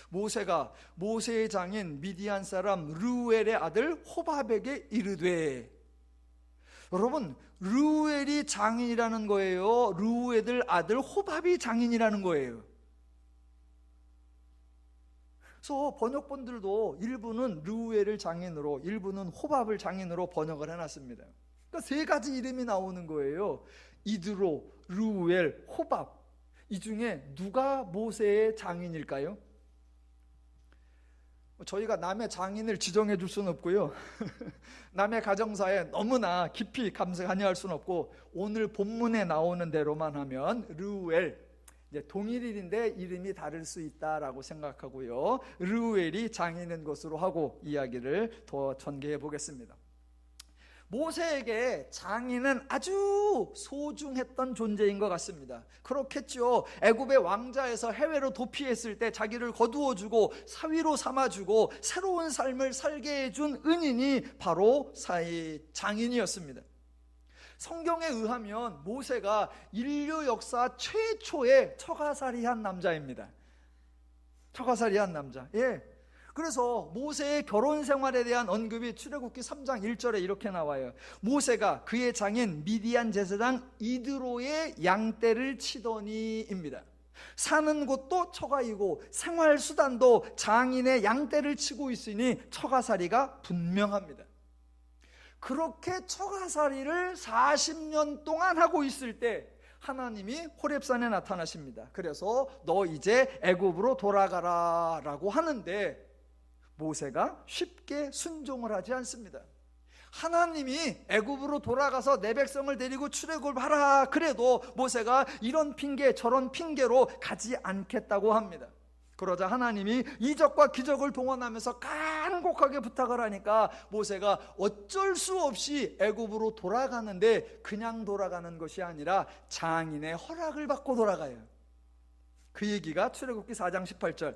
모세가 모세의 장인 미디안 사람 르우엘의 아들 호밥에게 이르되. 여러분, 르우엘이 장인이라는 거예요? 르우엘의 아들 호밥이 장인이라는 거예요? 그래서 번역본들도 일부는 르우엘을 장인으로, 일부는 호밥을 장인으로 번역을 해놨습니다. 그러니까 3가지 이름이 나오는 거예요. 이드로, 르우엘, 호밥. 이 중에 누가 모세의 장인일까요? 저희가 남의 장인을 지정해 줄 수는 없고요. 남의 가정사에 너무나 깊이 관여할 수는 없고, 오늘 본문에 나오는 대로만 하면 르우엘, 이제 동일인데 이름이 다를 수 있다라고 생각하고요. 르우엘이 장인인 것으로 하고 이야기를 더 전개해 보겠습니다. 모세에게 장인은 아주 소중했던 존재인 것 같습니다. 그렇겠죠. 애굽의 왕자에서 해외로 도피했을 때 자기를 거두어주고 사위로 삼아주고 새로운 삶을 살게 해준 은인이 바로 장인이었습니다. 성경에 의하면 모세가 인류 역사 최초의 처가살이한 남자입니다. 처가살이한 남자. 예. 그래서 모세의 결혼 생활에 대한 언급이 출애굽기 3장 1절에 이렇게 나와요. 모세가 그의 장인 미디안 제사장 이드로의 양떼를 치더니입니다. 사는 곳도 처가이고 생활 수단도 장인의 양떼를 치고 있으니 처가살이가 분명합니다. 그렇게 처가살이를 40년 동안 하고 있을 때 하나님이 호렙산에 나타나십니다. 그래서 너 이제 애굽으로 돌아가라 라고 하는데 모세가 쉽게 순종을 하지 않습니다. 하나님이 애굽으로 돌아가서 내 백성을 데리고 출애굽하라 그래도 모세가 이런 핑계 저런 핑계로 가지 않겠다고 합니다. 그러자 하나님이 이적과 기적을 동원하면서 간곡하게 부탁을 하니까 모세가 어쩔 수 없이 애굽으로 돌아가는데 그냥 돌아가는 것이 아니라 장인의 허락을 받고 돌아가요. 그 얘기가 출애굽기 4장 18절.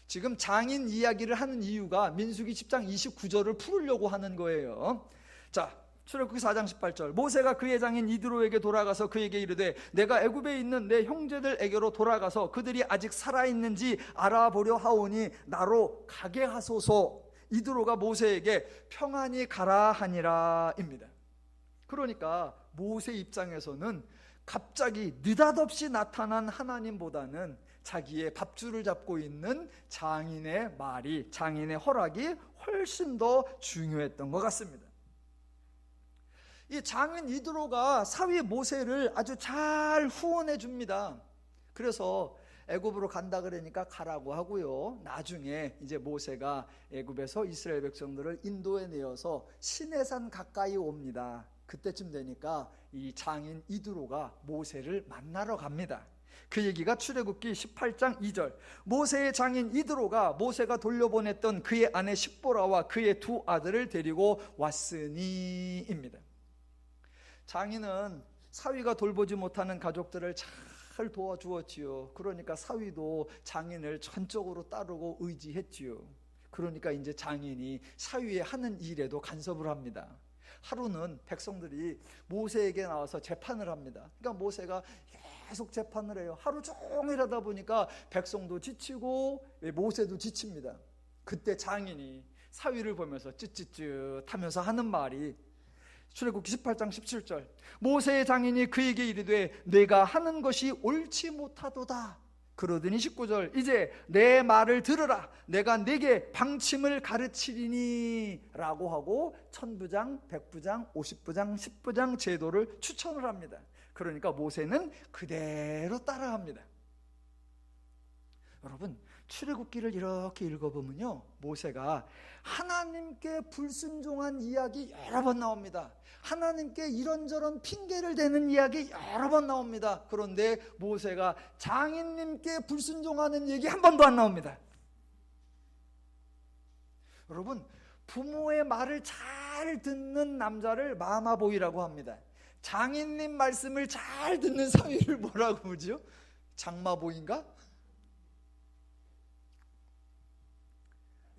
지금 장인 이야기를 하는 이유가 민수기 10장 29절을 풀으려고 하는 거예요. 자, 출애굽기 4장 18절. 모세가 그의 장인 이드로에게 돌아가서 그에게 이르되 내가 애굽에 있는 내 형제들에게로 돌아가서 그들이 아직 살아있는지 알아보려 하오니 나로 가게 하소서. 이드로가 모세에게 평안히 가라 하니라입니다. 그러니까 모세 입장에서는 갑자기 느닷없이 나타난 하나님보다는 자기의 밥줄을 잡고 있는 장인의 말이, 장인의 허락이 훨씬 더 중요했던 것 같습니다. 이 장인 이드로가 사위 모세를 아주 잘 후원해 줍니다. 그래서 애굽으로 간다 그러니까 가라고 하고요. 나중에 이제 모세가 애굽에서 이스라엘 백성들을 인도에 내어서 시내산 가까이 옵니다. 그때쯤 되니까 이 장인 이드로가 모세를 만나러 갑니다. 그 얘기가 출애굽기 18장 2절. 모세의 장인 이드로가 모세가 돌려보냈던 그의 아내 십보라와 그의 두 아들을 데리고 왔으니입니다. 장인은 사위가 돌보지 못하는 가족들을 잘 도와주었지요. 그러니까 사위도 장인을 전적으로 따르고 의지했지요. 그러니까 이제 장인이 사위의 하는 일에도 간섭을 합니다. 하루는 백성들이 모세에게 나와서 재판을 합니다. 그러니까 모세가 계속 재판을 해요. 하루 종일 하다 보니까 백성도 지치고 모세도 지칩니다. 그때 장인이 사위를 보면서 쯧쯧쯧 하면서 하는 말이 출애굽기 18장 17절. 모세의 장인이 그에게 이르되 내가 하는 것이 옳지 못하도다. 그러더니 19절. 이제 내 말을 들으라. 내가 네게 방침을 가르치리니 라고 하고 천부장, 백부장, 50부장, 10부장 제도를 추천을 합니다. 그러니까 모세는 그대로 따라합니다. 여러분, 출애굽기를 이렇게 읽어보면요, 모세가 하나님께 불순종한 이야기 여러 번 나옵니다. 하나님께 이런저런 핑계를 대는 이야기 여러 번 나옵니다. 그런데 모세가 장인님께 불순종하는 얘기 한 번도 안 나옵니다. 여러분, 부모의 말을 잘 듣는 남자를 마마보이라고 합니다. 장인님 말씀을 잘 듣는 사위를 뭐라고 그러죠? 장마보인가?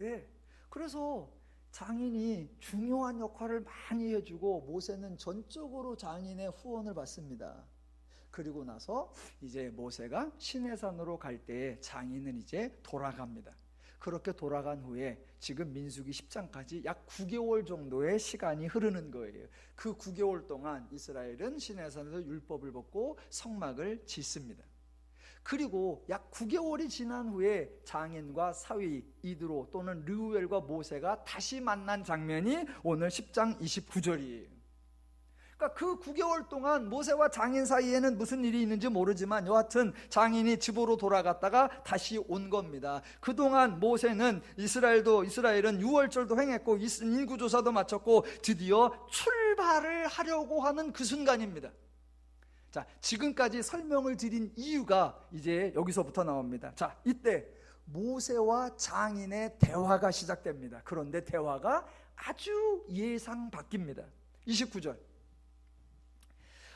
예. 그래서 장인이 중요한 역할을 많이 해주고 모세는 전적으로 장인의 후원을 받습니다. 그리고 나서 이제 모세가 시내산으로 갈 때 장인은 이제 돌아갑니다. 그렇게 돌아간 후에 지금 민수기 10장까지 약 9개월 정도의 시간이 흐르는 거예요. 그 9개월 동안 이스라엘은 시내산에서 율법을 받고 성막을 짓습니다. 그리고 약 9개월이 지난 후에 장인과 사위 이드로 또는 르우엘과 모세가 다시 만난 장면이 오늘 10장 29절이에요. 그러니까 그 9개월 동안 모세와 장인 사이에는 무슨 일이 있는지 모르지만 여하튼 장인이 집으로 돌아갔다가 다시 온 겁니다. 그동안 모세는 이스라엘은 6월절도 행했고 인구조사도 마쳤고 드디어 출발을 하려고 하는 그 순간입니다. 자, 지금까지 설명을 드린 이유가 이제 여기서부터 나옵니다. 자, 이때 모세와 장인의 대화가 시작됩니다. 그런데 대화가 아주 예상 바뀝니다. 29절.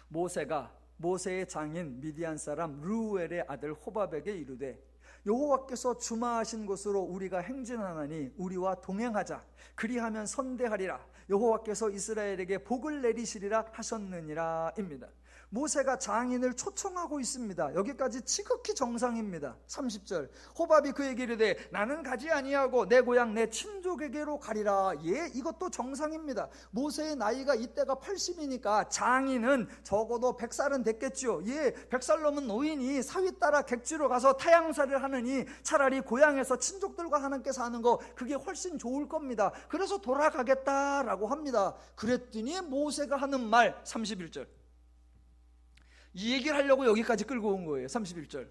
모세가 모세의 장인 미디안 사람 르우엘의 아들 호밥에게 이르되 여호와께서 주마하신 곳으로 우리가 행진하나니 우리와 동행하자. 그리하면 선대하리라. 여호와께서 이스라엘에게 복을 내리시리라 하셨느니라 입니다. 모세가 장인을 초청하고 있습니다. 여기까지 지극히 정상입니다. 30절. 호밥이 그에게 이르되 나는 가지 아니하고 내 고향 내 친족에게로 가리라. 예, 이것도 정상입니다. 모세의 나이가 이때가 80이니까 장인은 적어도 100살은 됐겠죠. 예, 100살 넘은 노인이 사위 따라 객지로 가서 타향살을 하느니 차라리 고향에서 친족들과 함께 사는 거 그게 훨씬 좋을 겁니다. 그래서 돌아가겠다라고 합니다. 그랬더니 모세가 하는 말 31절. 이 얘기를 하려고 여기까지 끌고 온 거예요. 31절.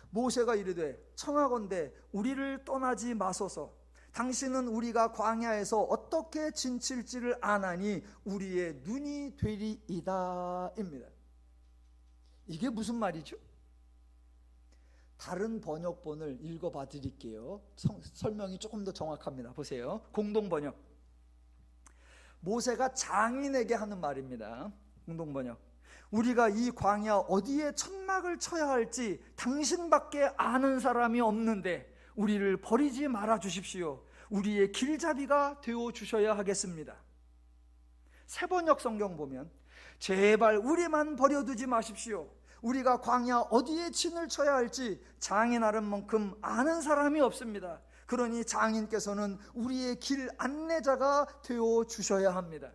모세가 이르되 청하건대 우리를 떠나지 마소서. 당신은 우리가 광야에서 어떻게 지칠지를 아나니 우리의 눈이 되리이다 입니다. 이게 무슨 말이죠? 다른 번역본을 읽어봐 드릴게요. 설명이 조금 더 정확합니다. 보세요. 공동번역. 모세가 장인에게 하는 말입니다. 공동번역. 우리가 이 광야 어디에 천막을 쳐야 할지 당신밖에 아는 사람이 없는데 우리를 버리지 말아 주십시오. 우리의 길잡이가 되어 주셔야 하겠습니다. 새번역 성경 보면 제발 우리만 버려두지 마십시오. 우리가 광야 어디에 진을 쳐야 할지 장인 아는 만큼 아는 사람이 없습니다. 그러니 장인께서는 우리의 길 안내자가 되어 주셔야 합니다.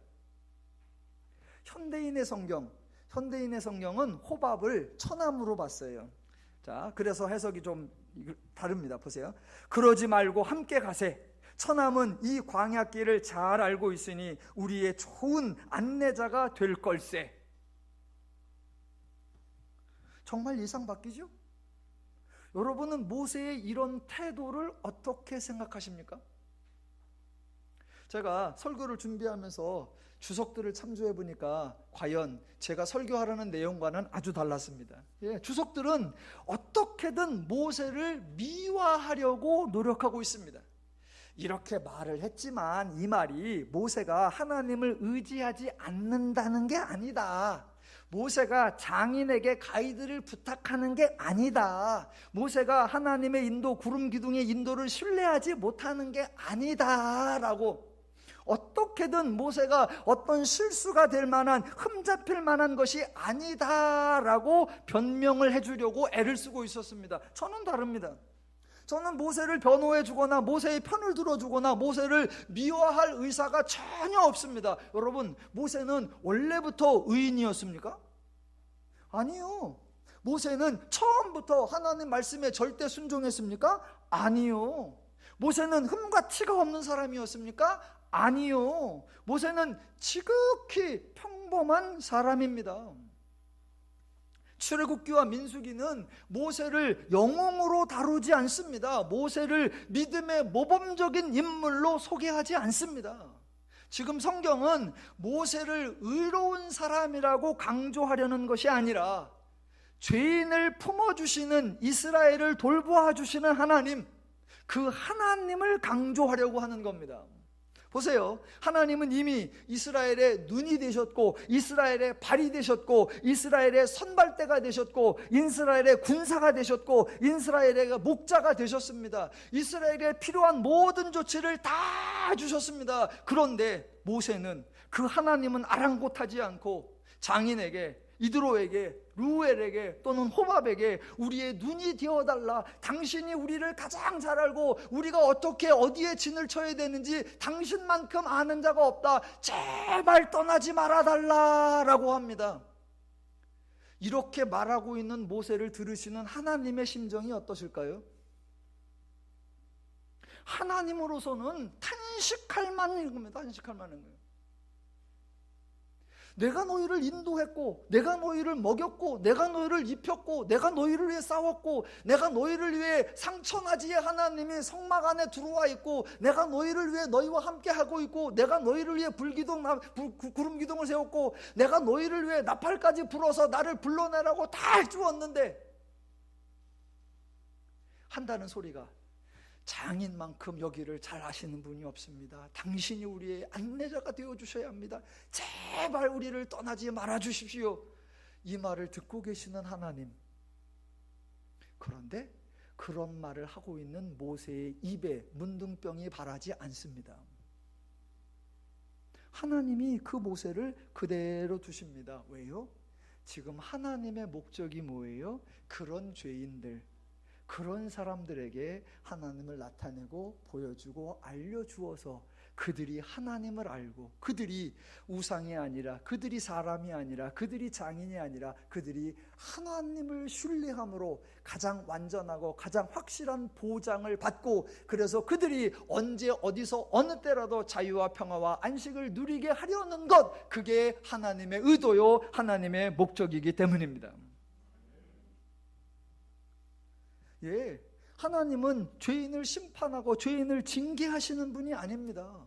현대인의 성경은 호밥을 처남으로 봤어요. 자, 그래서 해석이 좀 다릅니다. 보세요. 그러지 말고 함께 가세. 처남은 이 광야길을 잘 알고 있으니 우리의 좋은 안내자가 될 걸세. 정말 예상 바뀌죠? 여러분은 모세의 이런 태도를 어떻게 생각하십니까? 제가 설교를 준비하면서 주석들을 참조해 보니까 과연 제가 설교하라는 내용과는 아주 달랐습니다. 예, 주석들은 어떻게든 모세를 미화하려고 노력하고 있습니다. 이렇게 말을 했지만 이 말이 모세가 하나님을 의지하지 않는다는 게 아니다. 모세가 장인에게 가이드를 부탁하는 게 아니다. 모세가 하나님의 인도, 구름 기둥의 인도를 신뢰하지 못하는 게 아니다라고, 어떻게든 모세가 어떤 실수가 될 만한, 흠잡힐 만한 것이 아니다라고 변명을 해주려고 애를 쓰고 있었습니다. 저는 다릅니다. 저는 모세를 변호해 주거나 모세의 편을 들어주거나 모세를 미워할 의사가 전혀 없습니다. 여러분, 모세는 원래부터 의인이었습니까? 아니요. 모세는 처음부터 하나님 말씀에 절대 순종했습니까? 아니요. 모세는 흠과 티가 없는 사람이었습니까? 아니요. 모세는 지극히 평범한 사람입니다. 출애굽기와 민수기는 모세를 영웅으로 다루지 않습니다. 모세를 믿음의 모범적인 인물로 소개하지 않습니다. 지금 성경은 모세를 의로운 사람이라고 강조하려는 것이 아니라 죄인을 품어주시는, 이스라엘을 돌보아주시는 하나님, 그 하나님을 강조하려고 하는 겁니다. 보세요. 하나님은 이미 이스라엘의 눈이 되셨고, 이스라엘의 발이 되셨고, 이스라엘의 선발대가 되셨고, 이스라엘의 군사가 되셨고, 이스라엘의 목자가 되셨습니다. 이스라엘에 필요한 모든 조치를 다 주셨습니다. 그런데 모세는 그 하나님은 아랑곳하지 않고 장인에게, 이드로에게, 루엘에게 또는 호밥에게 우리의 눈이 되어달라, 당신이 우리를 가장 잘 알고 우리가 어떻게 어디에 진을 쳐야 되는지 당신만큼 아는 자가 없다, 제발 떠나지 말아달라라고 합니다. 이렇게 말하고 있는 모세를 들으시는 하나님의 심정이 어떠실까요? 하나님으로서는 탄식할 만한 겁니다. 탄식할 만한 거예요. 내가 너희를 인도했고, 내가 너희를 먹였고, 내가 너희를 입혔고, 내가 너희를 위해 싸웠고, 내가 너희를 위해 상천하지의 하나님이 성막 안에 들어와 있고, 내가 너희를 위해 너희와 함께 하고 있고, 내가 너희를 위해 구름 기둥을 세웠고, 내가 너희를 위해 나팔까지 불어서 나를 불러내라고 다 해주었는데, 한다는 소리가, 장인만큼 여기를 잘 아시는 분이 없습니다. 당신이 우리의 안내자가 되어주셔야 합니다. 제발 우리를 떠나지 말아주십시오. 이 말을 듣고 계시는 하나님, 그런데 그런 말을 하고 있는 모세의 입에 문둥병이 바라지 않습니다. 하나님이 그 모세를 그대로 두십니다. 왜요? 지금 하나님의 목적이 뭐예요? 그런 죄인들, 그런 사람들에게 하나님을 나타내고 보여주고 알려주어서 그들이 하나님을 알고, 그들이 우상이 아니라, 그들이 사람이 아니라, 그들이 장인이 아니라 그들이 하나님을 신뢰함으로 가장 완전하고 가장 확실한 보장을 받고, 그래서 그들이 언제 어디서 어느 때라도 자유와 평화와 안식을 누리게 하려는 것, 그게 하나님의 의도요, 하나님의 목적이기 때문입니다. 예, 하나님은 죄인을 심판하고 죄인을 징계하시는 분이 아닙니다.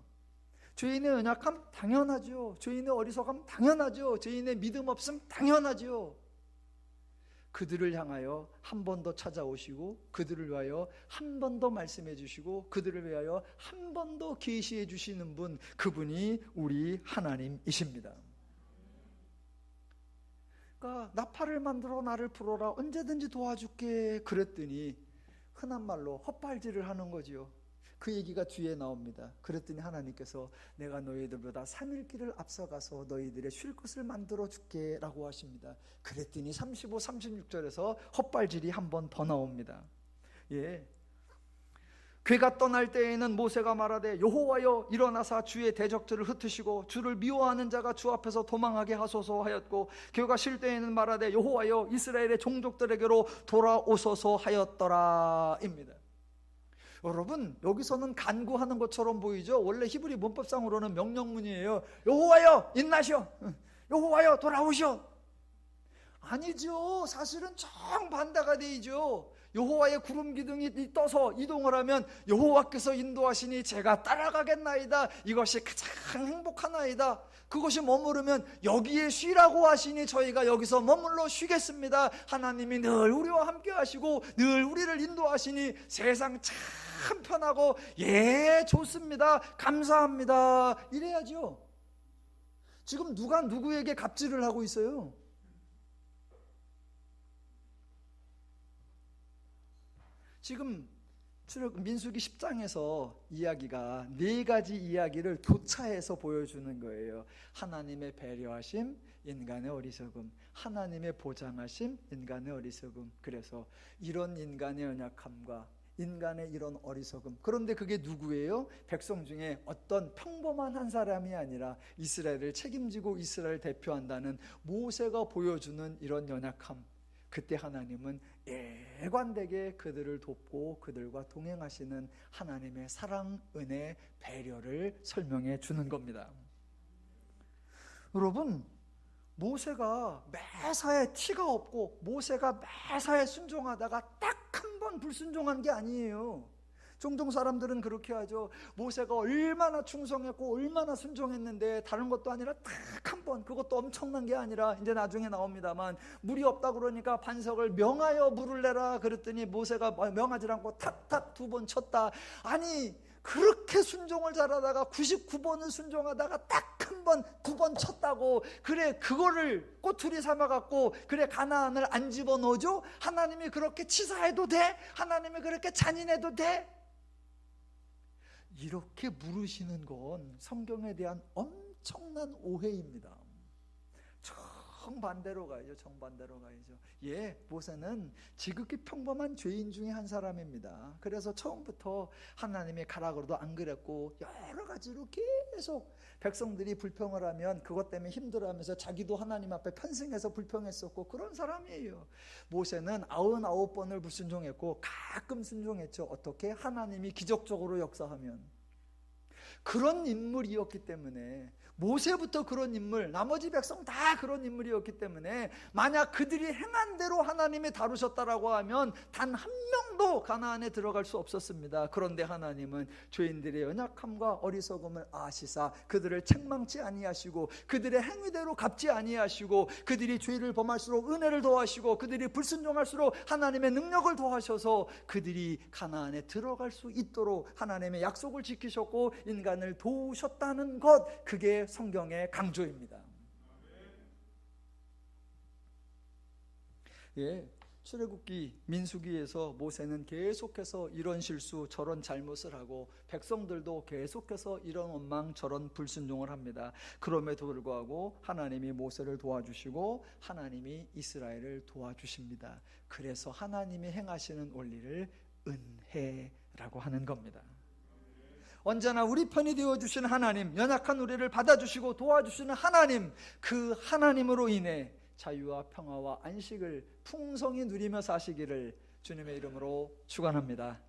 죄인의 연약함 당연하죠. 죄인의 어리석음 당연하죠. 죄인의 믿음 없음 당연하죠. 그들을 향하여 한 번 더 찾아오시고, 그들을 위하여 한 번 더 말씀해 주시고, 그들을 위하여 한 번 더 계시해 주시는 분, 그분이 우리 하나님이십니다. 그러니까 나팔을 만들어 나를 불어라, 언제든지 도와줄게 그랬더니 흔한 말로 헛발질을 하는 거지요. 그 얘기가 뒤에 나옵니다. 그랬더니 하나님께서 내가 너희들보다 3일 길을 앞서가서 너희들의 쉴 곳을 만들어 줄게 라고 하십니다. 그랬더니 35, 36절에서 헛발질이 한 번 더 나옵니다. 예. 괴가 떠날 때에는 모세가 말하되 여호와여 일어나사 주의 대적들을 흩으시고 주를 미워하는 자가 주 앞에서 도망하게 하소서 하였고, 괴가 쉴 때에는 말하되 여호와여 이스라엘의 종족들에게로 돌아오소서 하였더라입니다. 여러분, 여기서는 간구하는 것처럼 보이죠? 원래 히브리 문법상으로는 명령문이에요. 여호와여 인나시오, 여호와여 돌아오시오. 아니죠. 사실은 정반대가 되죠. 여호와의 구름 기둥이 떠서 이동을 하면 여호와께서 인도하시니 제가 따라가겠나이다. 이것이 가장 행복하나이다. 그것이 머무르면 여기에 쉬라고 하시니 저희가 여기서 머물러 쉬겠습니다. 하나님이 늘 우리와 함께 하시고 늘 우리를 인도하시니 세상 참 편하고 예 좋습니다. 감사합니다. 이래야죠. 지금 누가 누구에게 갑질을 하고 있어요? 지금 민수기 10장에서 이야기가 네 가지 이야기를 교차해서 보여주는 거예요. 하나님의 배려하심, 인간의 어리석음, 하나님의 보장하심, 인간의 어리석음. 그래서 이런 인간의 연약함과 인간의 이런 어리석음, 그런데 그게 누구예요? 백성 중에 어떤 평범한 한 사람이 아니라 이스라엘을 책임지고 이스라엘을 대표한다는 모세가 보여주는 이런 연약함, 그때 하나님은 일관되게 그들을 돕고 그들과 동행하시는 하나님의 사랑, 은혜, 배려를 설명해 주는 겁니다. 여러분, 모세가 매사에 티가 없고 모세가 매사에 순종하다가 딱 한 번 불순종한 게 아니에요. 종종 사람들은 그렇게 하죠. 모세가 얼마나 충성했고 얼마나 순종했는데 다른 것도 아니라 딱 한 번, 그것도 엄청난 게 아니라 이제 나중에 나옵니다만 물이 없다 그러니까 반석을 명하여 물을 내라 그랬더니 모세가 명하지 않고 탁탁 2번 쳤다. 아니 그렇게 순종을 잘하다가 99번을 순종하다가 딱 한 번 9번 쳤다고 그래 그거를 꼬투리 삼아갖고 그래 가나안을 안 집어넣어줘? 하나님이 그렇게 치사해도 돼? 하나님이 그렇게 잔인해도 돼? 이렇게 물으시는 건 성경에 대한 엄청난 오해입니다. 정반대로 가야죠. 정반대로 가야죠. 예, 모세는 지극히 평범한 죄인 중에 한 사람입니다. 그래서 처음부터 하나님이 가라 그러도 안 그랬고 여러 가지로 계속 백성들이 불평을 하면 그것 때문에 힘들어하면서 자기도 하나님 앞에 편승해서 불평했었고 그런 사람이에요. 모세는 99번을 불순종했고 가끔 순종했죠. 어떻게? 하나님이 기적적으로 역사하면. 그런 인물이었기 때문에, 모세부터 그런 인물, 나머지 백성 다 그런 인물이었기 때문에 만약 그들이 행한 대로 하나님이 다루셨다라고 하면 단 한 명도 가나안에 들어갈 수 없었습니다. 그런데 하나님은 죄인들의 연약함과 어리석음을 아시사 그들을 책망치 아니하시고 그들의 행위대로 갚지 아니하시고 그들이 죄를 범할수록 은혜를 더하시고 그들이 불순종할수록 하나님의 능력을 더하셔서 그들이 가나안에 들어갈 수 있도록 하나님의 약속을 지키셨고 인간을 도우셨다는 것, 그게 성경의 강조입니다. 예, 출애굽기, 민수기에서 모세는 계속해서 이런 실수 저런 잘못을 하고 백성들도 계속해서 이런 원망 저런 불순종을 합니다. 그럼에도 불구하고 하나님이 모세를 도와주시고 하나님이 이스라엘을 도와주십니다. 그래서 하나님이 행하시는 원리를 은혜라고 하는 겁니다. 언제나 우리 편이 되어주시는 하나님, 연약한 우리를 받아주시고 도와주시는 하나님, 그 하나님으로 인해 자유와 평화와 안식을 풍성히 누리며 사시기를 주님의 이름으로 축원합니다.